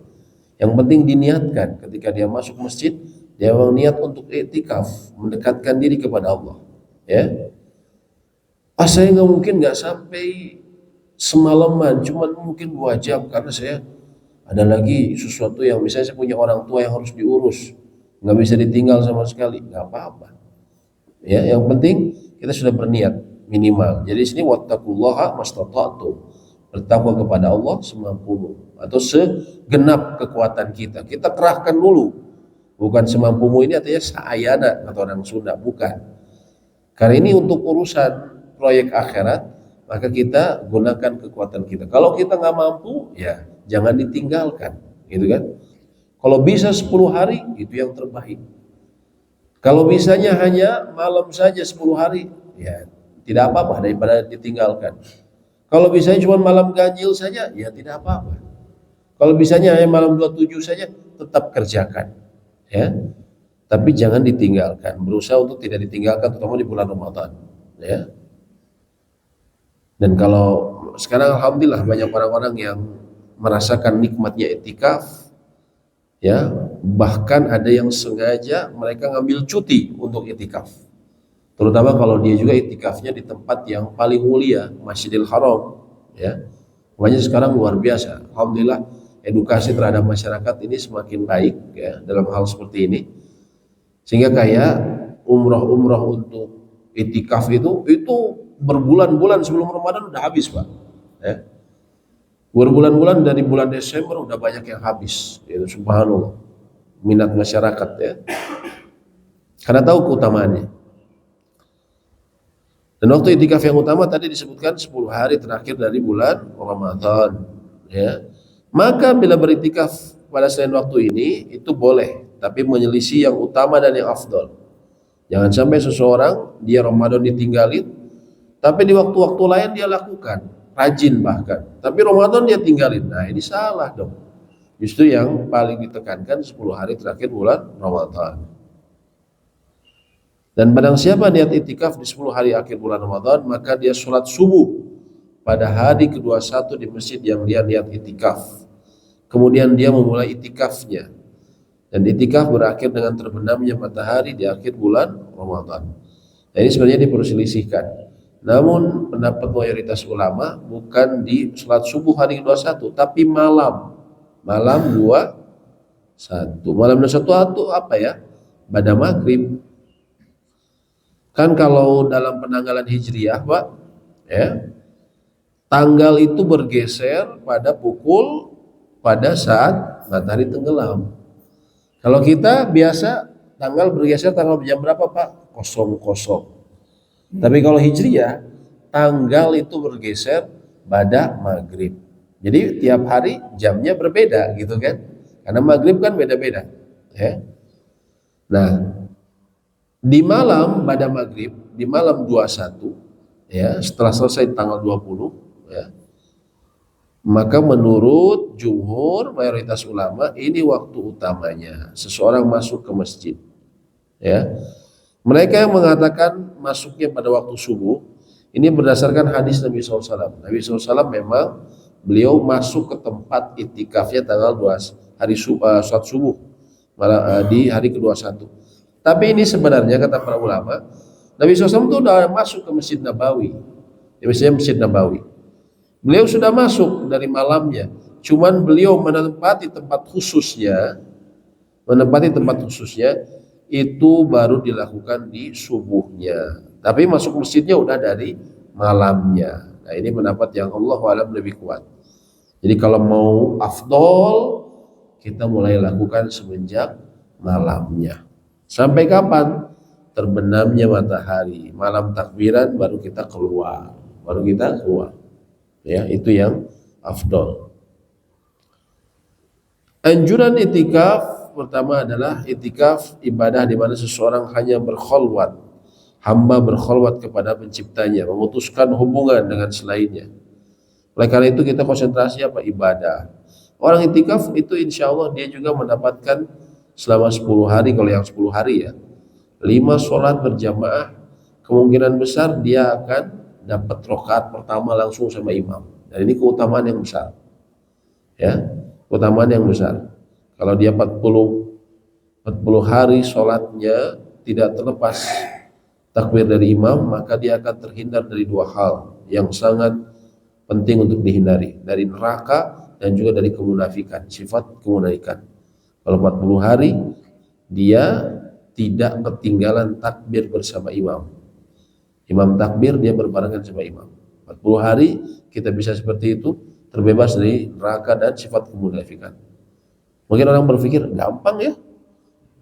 Yang penting diniatkan ketika dia masuk masjid, dia memang niat untuk iktikaf, mendekatkan diri kepada Allah. Ya, saya nggak sampai semalaman, cuma mungkin 2 jam karena saya ada lagi sesuatu yang misalnya saya punya orang tua yang harus diurus, nggak bisa ditinggal sama sekali, nggak apa-apa. Ya, yang penting kita sudah berniat minimal. Jadi sini wattaqullaha mastata'tum, bertakwa kepada Allah semampumu atau segenap kekuatan kita. Kita kerahkan dulu, bukan semampumu ini artinya saayana kata orang Sunda, bukan. Karena ini untuk urusan proyek akhirat, maka kita gunakan kekuatan kita. Kalau kita nggak mampu, ya jangan ditinggalkan, gitu kan? Kalau bisa 10 hari, itu yang terbaik. Kalau bisanya hanya malam saja 10 hari, ya tidak apa-apa daripada ditinggalkan. Kalau bisanya cuma malam ganjil saja, ya tidak apa-apa. Kalau bisanya hanya malam 27 saja, tetap kerjakan. Ya. Tapi jangan ditinggalkan. Berusaha untuk tidak ditinggalkan, terutama di bulan Ramadan. Ya. Dan kalau sekarang alhamdulillah banyak orang-orang yang merasakan nikmatnya iktikaf, ya, bahkan ada yang sengaja mereka ngambil cuti untuk iktikaf. Terutama kalau dia juga iktikafnya di tempat yang paling mulia, Masjidil Haram, ya. Makanya sekarang luar biasa. Alhamdulillah edukasi terhadap masyarakat ini semakin baik ya dalam hal seperti ini. Sehingga kayak umroh untuk iktikaf itu berbulan-bulan sebelum Ramadan udah habis, Pak. Ya. Berbulan-bulan dari bulan Desember udah banyak yang habis. Itu subhanallah. Minat masyarakat ya. Karena tahu keutamaannya. Dan waktu iktikaf yang utama tadi disebutkan 10 hari terakhir dari bulan Ramadan, ya. Maka bila beriktikaf pada selain waktu ini itu boleh, tapi menyelisih yang utama dan yang afdol. Jangan sampai seseorang dia Ramadan ditinggalin, tapi di waktu-waktu lain dia lakukan, rajin bahkan. Tapi Ramadan dia tinggalin. Nah, ini salah dong. Justru yang paling ditekankan 10 hari terakhir bulan Ramadan. Dan barang siapa niat itikaf di 10 hari akhir bulan Ramadan, maka dia sholat subuh pada hari ke-21 di masjid yang dia niat itikaf. Kemudian dia memulai itikafnya. Dan itikaf berakhir dengan terbenamnya matahari di akhir bulan Ramadan. Nah, ini sebenarnya diperselisihkan. Namun pendapat mayoritas ulama bukan di sholat subuh hari ke-21, tapi malam 21. Malam 21 itu apa ya? Pada maghrib. Kan kalau dalam penanggalan Hijriyah, Pak, ya, tanggal itu bergeser pada saat matahari tenggelam. Kalau kita biasa tanggal bergeser tanggal jam berapa, Pak? 00. Tapi kalau Hijriyah, tanggal itu bergeser pada maghrib. Jadi tiap hari jamnya berbeda gitu kan? Karena maghrib kan beda-beda. Ya. Nah, di malam pada maghrib, di malam 21, ya, setelah selesai tanggal 20, ya, maka menurut jumhur mayoritas ulama ini waktu utamanya seseorang masuk ke masjid. Ya, mereka yang mengatakan masuknya pada waktu subuh ini berdasarkan hadis Nabi SAW. Nabi SAW memang beliau masuk ke tempat iktikafnya tanggal 2 hari salat subuh di hari ke-21. Tapi ini sebenarnya kata para ulama, Nabi SAW itu sudah masuk ke Masjid Nabawi. Di Masjid Nabawi. Beliau sudah masuk dari malamnya. Cuman beliau menempati tempat khususnya itu baru dilakukan di subuhnya. Tapi masuk masjidnya udah dari malamnya. Nah, ini pendapat yang Allahu a'lam lebih kuat. Jadi kalau mau afdol, kita mulai lakukan semenjak malamnya. Sampai kapan? Terbenamnya matahari. Malam takbiran baru kita keluar. Ya, itu yang afdol. Anjuran itikaf pertama adalah itikaf ibadah di mana seseorang hanya berkholwat. Hamba berkholwat kepada penciptanya, memutuskan hubungan dengan selainnya. Oleh karena itu kita konsentrasi apa? Ibadah. Orang itikaf itu insya Allah dia juga mendapatkan selama 10 hari, kalau yang 10 hari ya 5 sholat berjamaah, kemungkinan besar dia akan dapat rakaat pertama langsung sama imam. Dan ini keutamaan yang besar ya, keutamaan yang besar. Kalau dia 40 hari sholatnya tidak terlepas takbir dari imam, maka dia akan terhindar dari 2 hal yang sangat penting untuk dihindari, dari neraka dan juga dari kemunafikan, sifat kemunafikan. Kalau 40 hari dia tidak ketinggalan takbir bersama imam. Imam takbir dia berbarengan sama imam. 40 hari kita bisa seperti itu, terbebas dari neraka dan sifat kemunafikan. Mungkin orang berpikir gampang ya,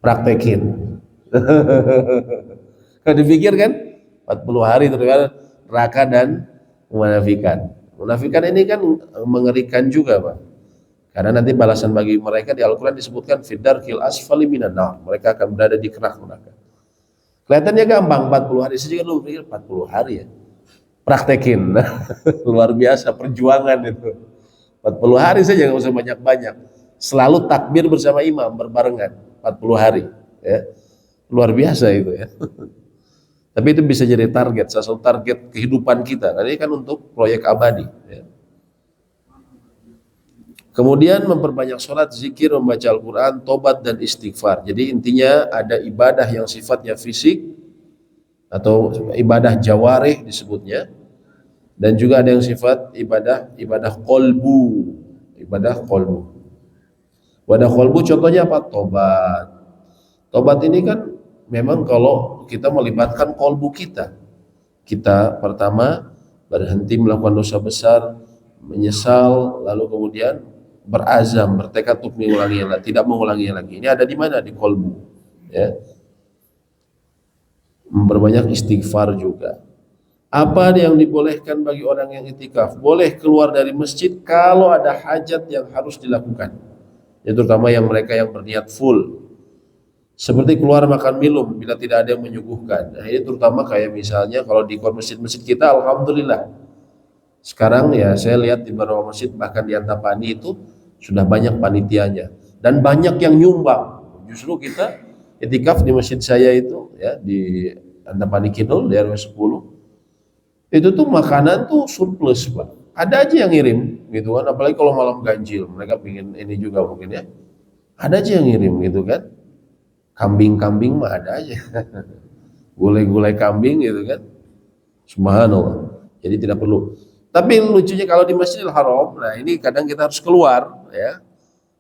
praktekin. Kalau dipikir kan 40 hari terbebas neraka dan kemunafikan. Munafikan ini kan mengerikan juga, Pak. Karena nanti balasan bagi mereka di Al-Quran disebutkan fidarkil asfali minan nar. Mereka akan berada di kerak neraka. Kelihatannya gampang 40 hari. Saya juga dulu pikir 40 hari ya. Praktekin. Luar biasa perjuangan itu. 40 hari saja, nggak usah banyak-banyak. Selalu takbir bersama imam berbarengan 40 hari, ya. Luar biasa itu ya. Tapi itu bisa jadi target, salah satu target kehidupan kita. Karena ini kan untuk proyek abadi, ya. Kemudian memperbanyak sholat, zikir, membaca Al-Quran, tobat dan istighfar. Jadi intinya ada ibadah yang sifatnya fisik atau ibadah jawarih disebutnya, dan juga ada yang sifat ibadah kolbu, ibadah kolbu. Ibadah kolbu contohnya apa? Tobat. Tobat ini kan memang kalau kita melibatkan kolbu kita. Kita pertama berhenti melakukan dosa besar, menyesal, lalu kemudian berazam, bertekad untuk mengulanginya, tidak mengulanginya lagi. Ini ada di mana? Di kolbu, ya. Memperbanyak istighfar juga. Apa yang dibolehkan bagi orang yang itikaf? Boleh keluar dari masjid kalau ada hajat yang harus dilakukan. Ya, terutama yang mereka yang berniat full. Seperti keluar makan minum bila tidak ada yang menyuguhkan. Nah, ini terutama kayak misalnya kalau di masjid-masjid kita, alhamdulillah. Sekarang ya saya lihat di beberapa masjid, bahkan di Antapani itu sudah banyak panitianya dan banyak yang nyumbang. Justru kita itikaf di masjid saya itu, ya, di Antapani Kidul di RW 10. Itu tuh makanan tuh surplus, Pak. Ada aja yang ngirim gitu kan, apalagi kalau malam ganjil, mereka pingin ini juga mungkin ya. Ada aja yang ngirim gitu kan. Kambing-kambing mah ada aja. Gulai-gulai kambing gitu kan. Subhanallah. Jadi tidak perlu. Tapi lucunya kalau di Masjidil Haram, nah ini kadang kita harus keluar, ya.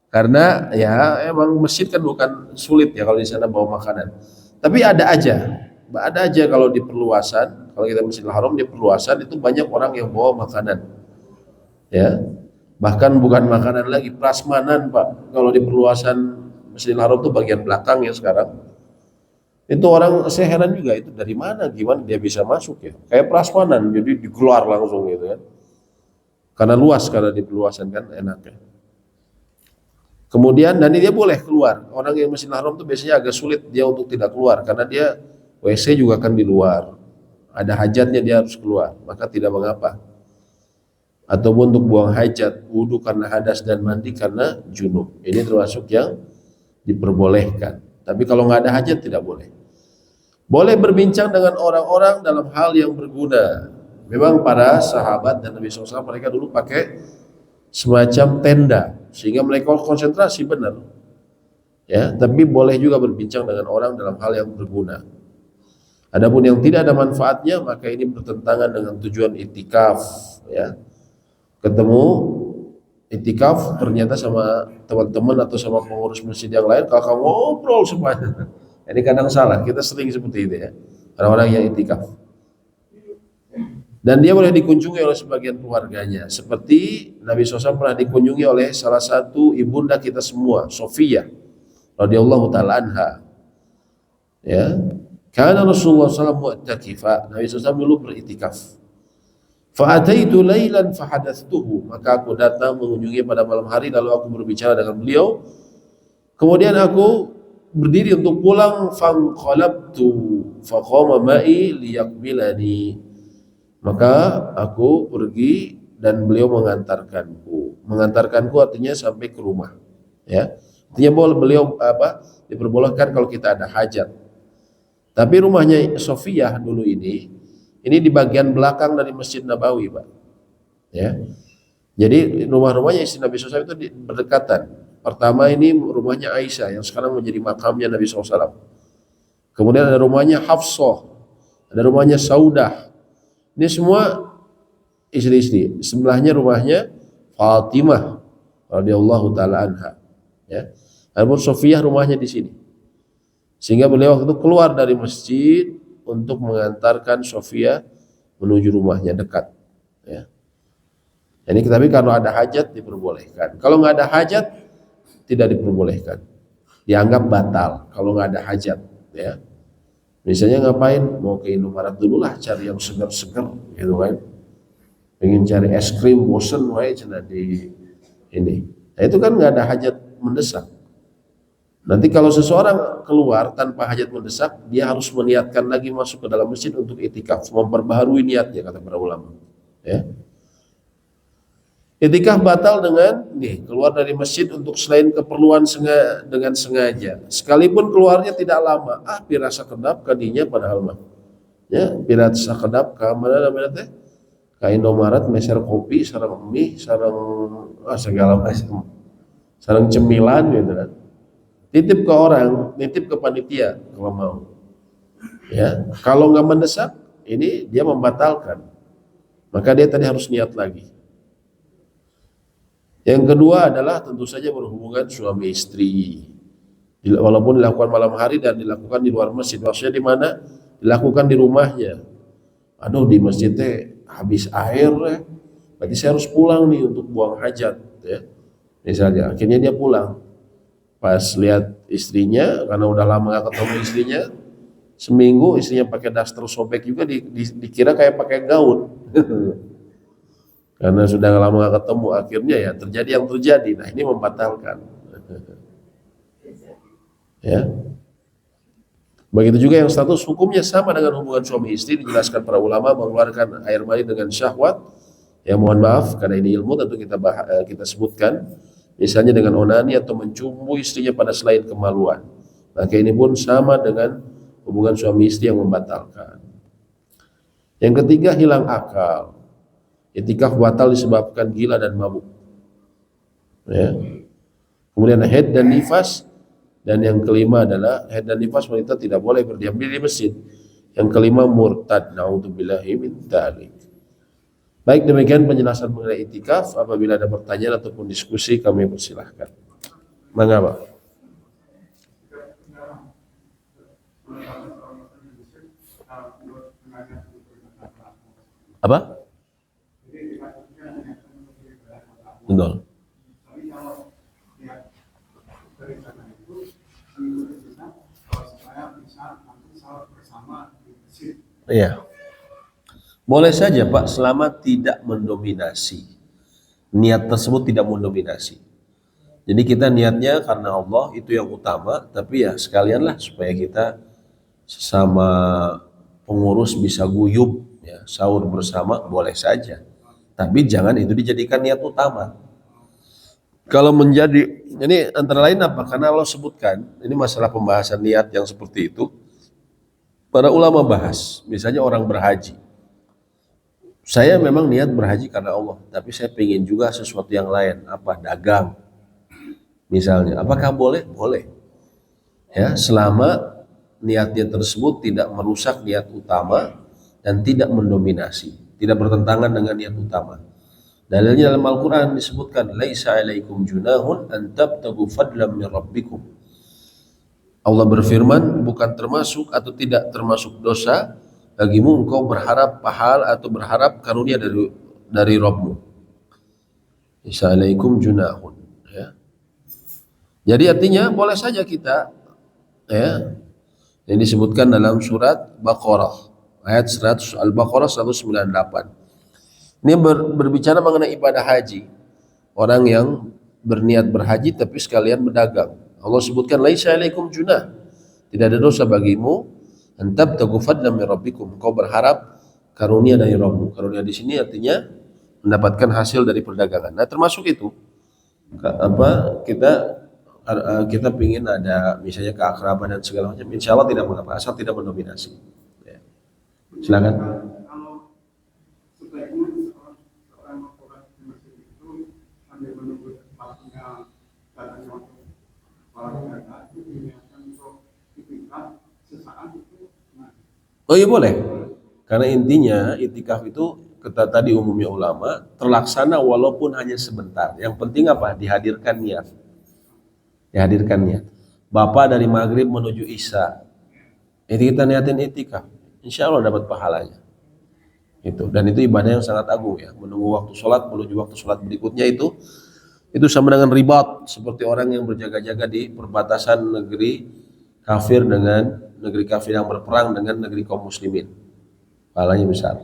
Karena ya emang masjid kan bukan sulit ya kalau di sana bawa makanan. Tapi ada aja kalau di perluasan, kalau kita Masjidil Haram di perluasan itu banyak orang yang bawa makanan, ya. Bahkan bukan makanan lagi, prasmanan, Pak. Kalau di perluasan Masjidil Haram itu bagian belakang ya sekarang. Itu orang, saya heran juga, itu dari mana, gimana dia bisa masuk ya? Kayak prasmanan, jadi digelar langsung gitu kan. Karena luas, karena di perluasan kan enaknya. Kemudian, dan dia boleh keluar. Orang yang Masjidil Haram itu biasanya agak sulit dia untuk tidak keluar, karena dia WC juga kan di luar. Ada hajatnya dia harus keluar, maka tidak mengapa. Ataupun untuk buang hajat, wudhu karena hadas dan mandi karena junub. Ini termasuk yang diperbolehkan. Tapi kalau nggak ada hajat tidak boleh. Boleh berbincang dengan orang-orang dalam hal yang berguna. Memang para sahabat dan Nabi SAW mereka dulu pakai semacam tenda sehingga mereka konsentrasi benar. Ya, tapi boleh juga berbincang dengan orang dalam hal yang berguna. Adapun yang tidak ada manfaatnya maka ini bertentangan dengan tujuan itikaf. Ya, ketemu itikaf ternyata sama teman-teman atau sama pengurus masjid yang lain, kalau kamu ngobrol semuanya. Ini kadang salah, kita sering seperti itu ya, orang-orang yang itikaf. Dan dia boleh dikunjungi oleh sebagian keluarganya, seperti Nabi SAW pernah dikunjungi oleh salah satu ibunda kita semua, Sofiyah radhiyallahu taala anha. Ya, karena Rasulullah SAW mu'takifa, Nabi SAW dulu beritikaf. Fa'ataitu lailan fahadathtuhu, maka aku datang mengunjungi pada malam hari lalu aku berbicara dengan beliau. Kemudian aku berdiri untuk pulang, fanqalabtu faqama ma'i liyaqbilani, maka aku pergi dan beliau mengantarkanku artinya sampai ke rumah, ya. Artinya beliau diperbolehkan kalau kita ada hajat. Tapi rumahnya Sofiyah dulu ini di bagian belakang dari Masjid Nabawi, Pak, ya. Jadi rumah-rumahnya istri Nabi SAW itu berdekatan. Pertama ini rumahnya Aisyah yang sekarang menjadi makamnya Nabi SAW. Kemudian ada rumahnya Hafsah, ada rumahnya Saudah. Ini semua istri-istri. Sebelahnya rumahnya Fatimah radhiyallahu taala anha. Ya. Adapun Sofiyah rumahnya di sini. Sehingga beliau waktu itu keluar dari masjid untuk mengantarkan Sofiyah menuju rumahnya dekat. Ya. Ini tapi kalau ada hajat diperbolehkan. Kalau nggak ada hajat tidak diperbolehkan, dianggap batal kalau nggak ada hajat, ya. Misalnya ngapain, mau ke Indomaret dulu lah cari yang segar-segar gitu kan, pengen cari es krim bosen wae cenah di ini. Nah itu kan nggak ada hajat mendesak. Nanti kalau seseorang keluar tanpa hajat mendesak, dia harus meniatkan lagi masuk ke dalam masjid untuk itikaf, memperbaharui niatnya kata para ulama, ya. Itikaf batal dengan keluar dari masjid untuk selain keperluan dengan sengaja. Sekalipun keluarnya tidak lama, pirasa kedap kadinya padahal mah. Ya, pirasa kedap ka mana namanya teh? Ka Indomaret meser kopi, sareng mie, sareng segala macam. Sareng cemilan gitu kan. Titip ke orang, nitip ke panitia kalau mau. Ya, kalau nggak mendesak, ini dia membatalkan. Maka dia tadi harus niat lagi. Yang kedua adalah tentu saja berhubungan suami istri. Walaupun dilakukan malam hari dan dilakukan di luar masjid. Maksudnya di mana? Dilakukan di rumahnya. Aduh, di masjid teh habis air ya. Berarti saya harus pulang nih untuk buang hajat ya. Misalnya, akhirnya dia pulang. Pas lihat istrinya, karena udah lama gak ketemu istrinya, seminggu istrinya pakai daster sobek juga dikira kayak pakai gaun. Karena sudah lama gak ketemu, akhirnya ya terjadi yang terjadi. Nah, ini membatalkan. Ya. Begitu juga yang status hukumnya sama dengan hubungan suami istri, dijelaskan para ulama mengeluarkan air mani dengan syahwat. Ya mohon maaf karena ini ilmu tentu kita sebutkan. Misalnya dengan onani atau mencumbu istrinya pada selain kemaluan. Maka ini pun sama dengan hubungan suami istri yang membatalkan. Yang ketiga, hilang akal. Itikaf batal disebabkan gila dan mabuk. Ya. Kemudian haid dan nifas, dan yang kelima adalah haid dan nifas wanita tidak boleh berdiam diri di masjid. Yang kelima murtad, naudzubillahi min dzalik. Baik, demikian penjelasan mengenai itikaf. Apabila ada pertanyaan ataupun diskusi kami persilahkan. Mengapa? Apa? Betul. Iya. Boleh saja Pak, selama tidak mendominasi. Niat tersebut tidak mendominasi. Jadi kita niatnya karena Allah itu yang utama, tapi ya sekalianlah supaya kita sesama pengurus bisa guyub, ya, sahur bersama boleh saja. Tapi jangan itu dijadikan niat utama. Kalau menjadi, ini antara lain apa? Karena Allah sebutkan, ini masalah pembahasan niat yang seperti itu. Para ulama bahas, misalnya orang berhaji. Saya memang niat berhaji karena Allah, tapi saya ingin juga sesuatu yang lain, apa? Dagang. Misalnya, apakah boleh? Boleh. Ya, selama niatnya tersebut tidak merusak niat utama dan tidak mendominasi, tidak bertentangan dengan niat utama. Dalilnya dalam Al-Quran disebutkan, laisa alaikum junahun an tabtagu fadlam min rabbikum. Allah berfirman, bukan termasuk atau tidak termasuk dosa bagimu engkau berharap pahala atau berharap karunia dari Rabbmu. Laisa alaikum junahun. Ya. Jadi artinya boleh saja kita, ya, yang disebutkan dalam surat Baqarah ayat 100, Al-Baqarah 198. Ini berbicara mengenai ibadah haji. Orang yang berniat berhaji tapi sekalian berdagang. Allah sebutkan laisa alaikum junah. Tidak ada dosa bagimu antab tagu fadlan min rabbikum. Kau berharap karunia dari Rabbmu. Karunia di sini artinya mendapatkan hasil dari perdagangan. Nah, termasuk itu kita ingin ada misalnya keakraban dan segala macam. Insya Allah tidak mengapa asal tidak mendominasi. Ya. Silakan. Oh iya boleh, karena intinya itikaf itu kata tadi umumnya ulama terlaksana walaupun hanya sebentar. Yang penting apa? Dihadirkan niat. Dihadirkan niat. Bapak dari maghrib menuju isya, itu kita niatin itikaf, insya Allah dapat pahalanya. Itu dan itu ibadah yang sangat agung ya. Menunggu waktu sholat menuju waktu sholat berikutnya itu sama dengan ribat, seperti orang yang berjaga-jaga di perbatasan negeri kafir dengan negeri kafir yang berperang dengan negeri kaum muslimin. Pahalanya besar.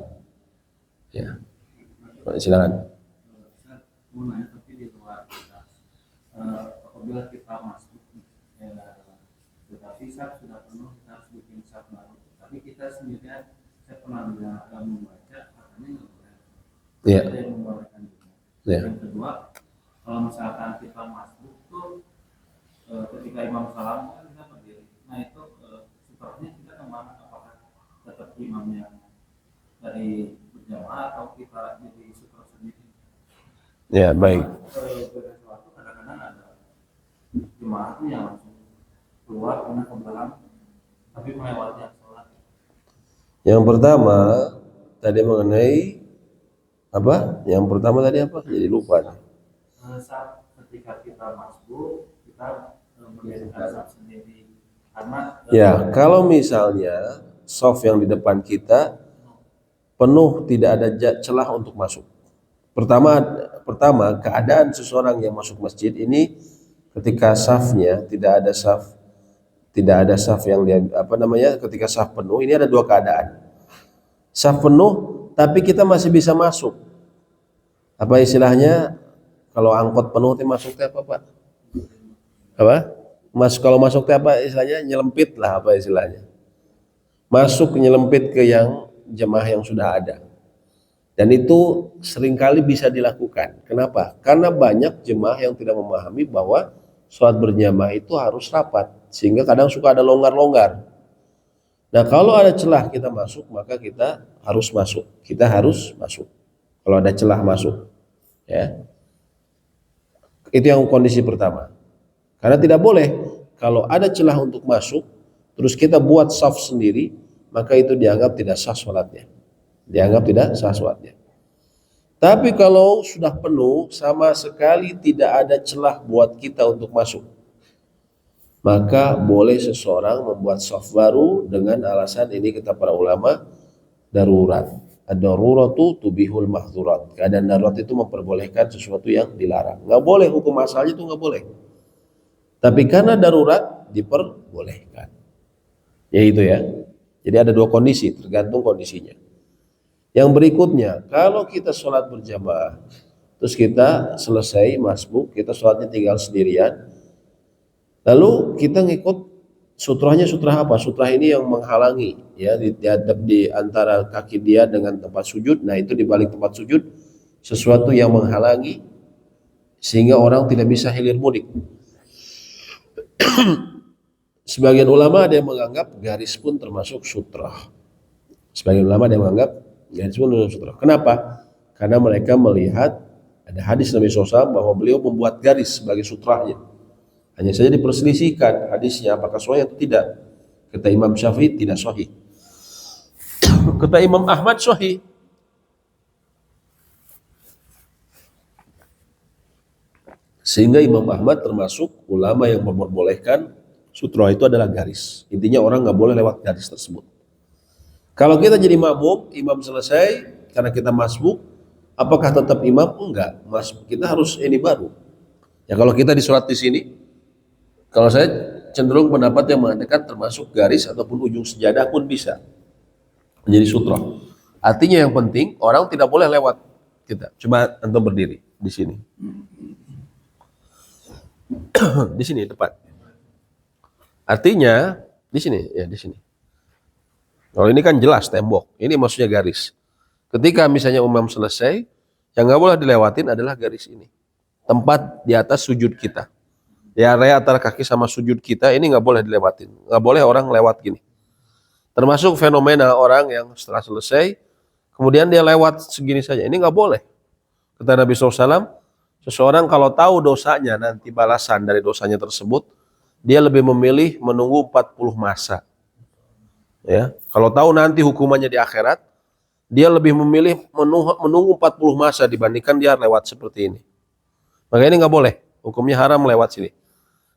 Ya. Silakan. Apabila kita masuk tetapi sab sudah penuh, kita harus bikin sab baru. Tapi kita sendirian, saya pernah membaca katanya nggak boleh. Ada yang membawakan juga. Ya. Yang kedua, kalau misalkan kita masuk tuh ketika imam salam kan kita berdiri. Nah itu sutrahnya kita kemana? Apakah tetap imamnya dari berjamaah atau kita jadi sutra sendiri? Ya, baik. Sesuatu kadang-kadang ada jemaah tuh yang langsung keluar karena ke belakang tapi melewati sholat. Yang pertama tadi mengenai apa? Yang pertama tadi apa? Jadi lupa. Saat ketika kita masuk kita melihat saat sendiri karena Ya, kalau misalnya soft yang di depan kita penuh, tidak ada celah untuk masuk. Pertama keadaan seseorang yang masuk masjid ini ketika safnya tidak ada saf yang dia ketika saf penuh ini ada dua keadaan. Saf penuh tapi kita masih bisa masuk. Apa istilahnya kalau angkot penuh itu masuknya apa, Pak? Apa? Kalau masuk apa istilahnya nyelempit lah apa istilahnya. Masuk nyelempit ke yang jemaah yang sudah ada. Dan itu seringkali bisa dilakukan. Kenapa? Karena banyak jemaah yang tidak memahami bahwa sholat berjamaah itu harus rapat. Sehingga kadang suka ada longgar-longgar. Nah kalau ada celah kita masuk, maka kita harus masuk. Kita harus masuk. Kalau ada celah masuk. Ya. Itu yang kondisi pertama. Karena tidak boleh kalau ada celah untuk masuk, terus kita buat saf sendiri, maka itu dianggap tidak sah sholatnya. Dianggap tidak sah sholatnya. Tapi kalau sudah penuh, sama sekali tidak ada celah buat kita untuk masuk, maka boleh seseorang membuat saf baru dengan alasan ini kata para ulama darurat. Ad-daruratu tubihul mahdzurat. Keadaan darurat itu memperbolehkan sesuatu yang dilarang. Nggak boleh, hukum asalnya itu nggak boleh. Tapi karena darurat diperbolehkan. Ya itu ya. Jadi ada dua kondisi, tergantung kondisinya. Yang berikutnya, kalau kita sholat berjamaah, terus kita selesai masbuk, kita sholatnya tinggal sendirian, lalu kita ngikut sutrahnya sutrah apa? Sutrah ini yang menghalangi, ya di antara kaki dia dengan tempat sujud. Nah itu di balik tempat sujud sesuatu yang menghalangi sehingga orang tidak bisa hilir mudik. Sebagian ulama ada yang menganggap garis pun termasuk sutrah. Sebagian ulama ada yang menganggap garis pun termasuk sutrah. Kenapa? Karena mereka melihat ada hadis Nabi SAW bahwa beliau membuat garis sebagai sutrahnya. Hanya saja diperselisihkan hadisnya apakah sahih atau tidak. Kata Imam Syafi'i tidak sahih. Kata Imam Ahmad sahih. Sehingga Imam Ahmad termasuk ulama yang memperbolehkan sutra itu adalah garis. Intinya orang nggak boleh lewat garis tersebut. Kalau kita jadi makmum, imam selesai karena kita masbuk, apakah tetap imam? Enggak. Kita harus ini baru. Ya kalau kita disolat di sini, kalau saya cenderung pendapat yang mengatakan termasuk garis ataupun ujung sejadah pun bisa menjadi sutra. Artinya yang penting orang tidak boleh lewat kita. Cuma antum berdiri di sini. Di sini tepat. Artinya di sini ya di sini. Kalau ini kan jelas tembok. Ini maksudnya garis. Ketika misalnya imam selesai, yang nggak boleh dilewatin adalah garis ini. Tempat di atas sujud kita. Di area antara kaki sama sujud kita ini nggak boleh dilewatin. Nggak boleh orang lewat gini. Termasuk fenomena orang yang setelah selesai, kemudian dia lewat segini saja. Ini nggak boleh. Kata Nabi SAW, seseorang kalau tahu dosanya, nanti balasan dari dosanya tersebut, dia lebih memilih menunggu 40 masa. Ya, kalau tahu nanti hukumannya di akhirat, dia lebih memilih menunggu 40 masa dibandingkan dia lewat seperti ini. Maka ini nggak boleh. Hukumnya haram lewat sini.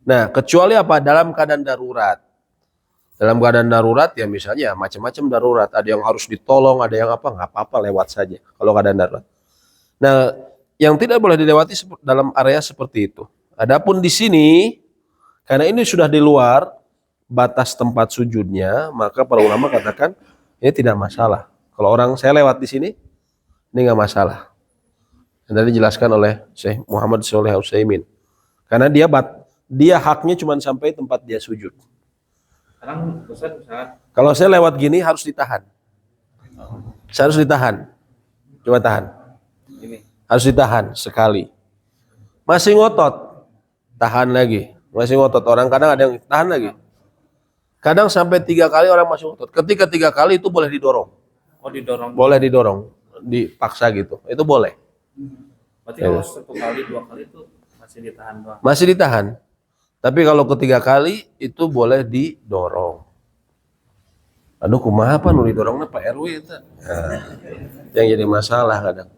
Nah, kecuali apa? Dalam keadaan darurat. Dalam keadaan darurat ya misalnya macam-macam darurat. Ada yang harus ditolong, ada yang apa, nggak apa-apa lewat saja kalau keadaan darurat. Nah, yang tidak boleh dilewati dalam area seperti itu. Adapun di sini, karena ini sudah di luar batas tempat sujudnya, maka para ulama katakan ini tidak masalah. Kalau orang saya lewat di sini, ini nggak masalah. Dan tadi dijelaskan oleh Syekh Muhammad Shalih Al-Utsaimin. Karena dia haknya cuma sampai tempat dia sujud. Sekarang Ustaz, Kalau saya lewat gini harus ditahan. Saya harus ditahan. Coba tahan. ini. harus ditahan sekali. Masih ngotot, tahan lagi. Masih ngotot, orang kadang ada yang tahan lagi. Kadang sampai 3 kali orang masih ngotot. Ketika 3 kali itu boleh didorong. Oh, didorong. Boleh didorong, dipaksa gitu. Itu boleh. Berarti kalau 1 kali 2 kali itu masih ditahan doang. Masih ditahan. Tapi kalau ketiga kali itu boleh didorong. Aduh, kumaha apa nu didorongnya Pak RW itu. Nah, yang jadi masalah kadang.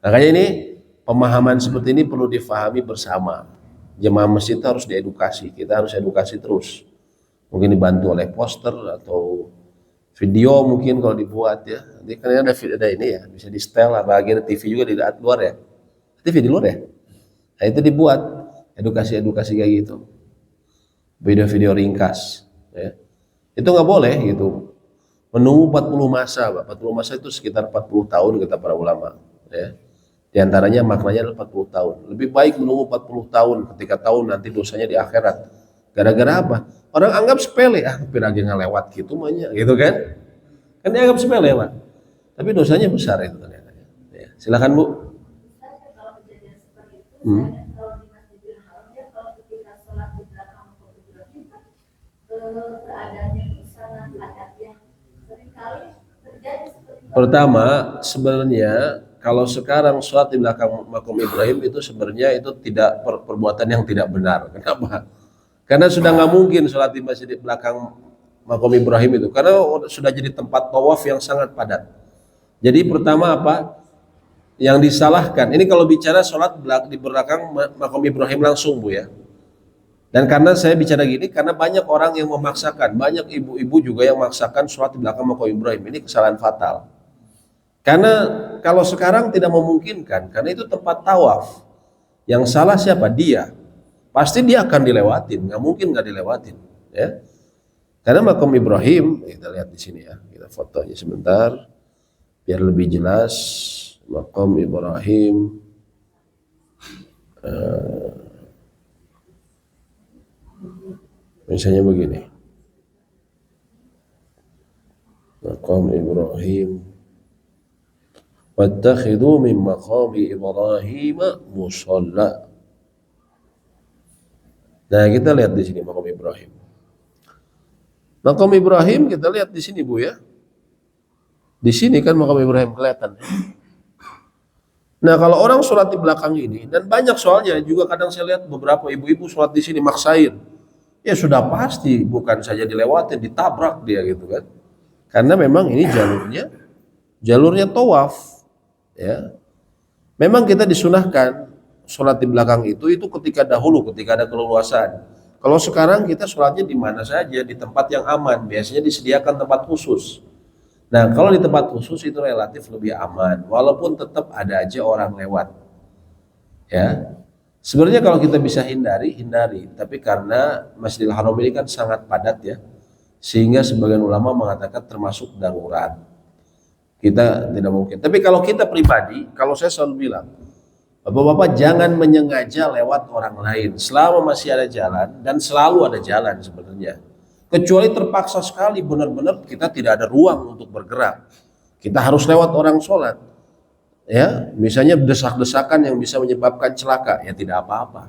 Makanya ini pemahaman seperti ini perlu difahami bersama. Jemaah masjid harus diedukasi. Kita harus edukasi terus. Mungkin dibantu oleh poster atau video mungkin kalau dibuat ya. Nanti kan ada ini ya, bisa di setel lah, bagian TV juga di luar ya. TV di luar ya. Nah, itu dibuat edukasi-edukasi kayak gitu. Video-video ringkas ya. Itu nggak boleh gitu. Menunggu 40 masa, Pak. 40 masa itu sekitar 40 tahun kata para ulama ya. Di antaranya maknanya adalah 40 tahun. Lebih baik menunggu 40 tahun ketika tahu nanti dosanya di akhirat. Gara-gara apa? Orang anggap sepele, piragi ngelewat gitu banyak gitu kan. Kan dianggap sepele, Pak. Tapi dosanya besar itu ternyata. Ya, silakan Bu. Pertama, sebenarnya kalau sekarang sholat di belakang makom Ibrahim itu sebenarnya itu tidak perbuatan yang tidak benar. Kenapa? Karena sudah nggak mungkin sholat di masjid di belakang makom Ibrahim itu, karena sudah jadi tempat tawaf yang sangat padat. Jadi pertama apa? Yang disalahkan, ini kalau bicara sholat di belakang makom Ibrahim langsung Bu ya. Dan karena saya bicara gini, karena banyak orang yang memaksakan, banyak ibu-ibu juga yang memaksakan sholat di belakang makom Ibrahim. Ini kesalahan fatal. Karena kalau sekarang tidak memungkinkan, karena itu tempat tawaf. Yang salah siapa? Dia. Pasti dia akan dilewatin, nggak mungkin nggak dilewatin. Ya. Karena makom Ibrahim, kita lihat di sini ya, kita fotonya sebentar, biar lebih jelas. Makom Ibrahim. Misalnya begini. Makom Ibrahim. Wattakhidhu min maqami Ibrahim musalla. Nah, kita lihat di sini makom Ibrahim. Makom Ibrahim kita lihat di sini Bu ya. Di sini kan makom Ibrahim kelihatan. Nah, kalau orang sholat di belakang ini, dan banyak soalnya juga kadang saya lihat beberapa ibu-ibu sholat di sini maksain. Ya sudah pasti bukan saja dilewatin, ditabrak dia gitu kan. Karena memang ini jalurnya tawaf. Ya. Memang kita disunahkan sholat di belakang itu ketika ada keleluasan. Kalau sekarang kita sholatnya di mana saja, di tempat yang aman, biasanya disediakan tempat khusus. Nah, kalau di tempat khusus itu relatif lebih aman, walaupun tetap ada aja orang lewat. Ya, sebenarnya kalau kita bisa hindari. Tapi karena Masjidil Haram ini kan sangat padat ya, sehingga sebagian ulama mengatakan termasuk darurat. Kita tidak mungkin. Tapi kalau kita pribadi, kalau saya selalu bilang, Bapak-bapak jangan menyengaja lewat orang lain selama masih ada jalan, dan selalu ada jalan sebenarnya. Kecuali terpaksa sekali benar-benar kita tidak ada ruang untuk bergerak. Kita harus lewat orang sholat. Ya, misalnya desak-desakan yang bisa menyebabkan celaka, ya tidak apa-apa.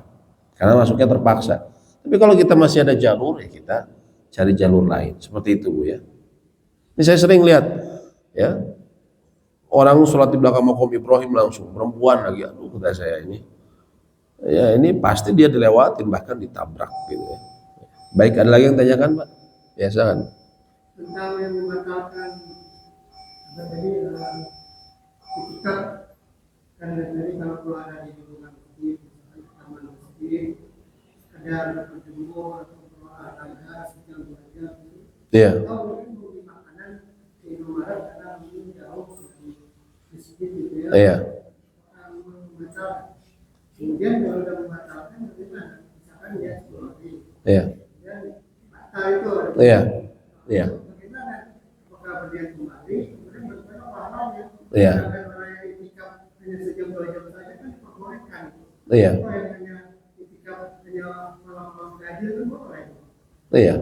Karena masuknya terpaksa. Tapi kalau kita masih ada jalur, ya kita cari jalur lain. Seperti itu Bu ya. Ini saya sering lihat ya. Orang sholat di belakang makom Ibrahim langsung, perempuan lagi, aduh kata saya ini. Ya ini pasti dia dilewatin, bahkan ditabrak gitu ya. Baik, ada lagi yang tanyakan Pak? Ya silakan. Tentang yang membatalkan tadi itikaf, kan dari kalau ada di lingkungan masjid, taman masjid, ada berjemur atau olahraga sedang belajar, Iya. atau mungkin membeli makanan di Indomaret karena mungkin jauh dari masjid gitu ya. Iya. Membatalkan. Kemudian kalau sudah membatalkan bagaimana? Misalkan dia 10 hari. Iya. Kemudian batal itu. Iya. Iya. Bagaimana? Apakah berdiam kembali? Kemudian bagaimana pahalanya? Iya. Orang yang itikaf hanya sejam 2 jam saja kan diperbolehkan. Iya. Orang yang hanya itikaf hanya malam-malam gaji itu boleh. Iya.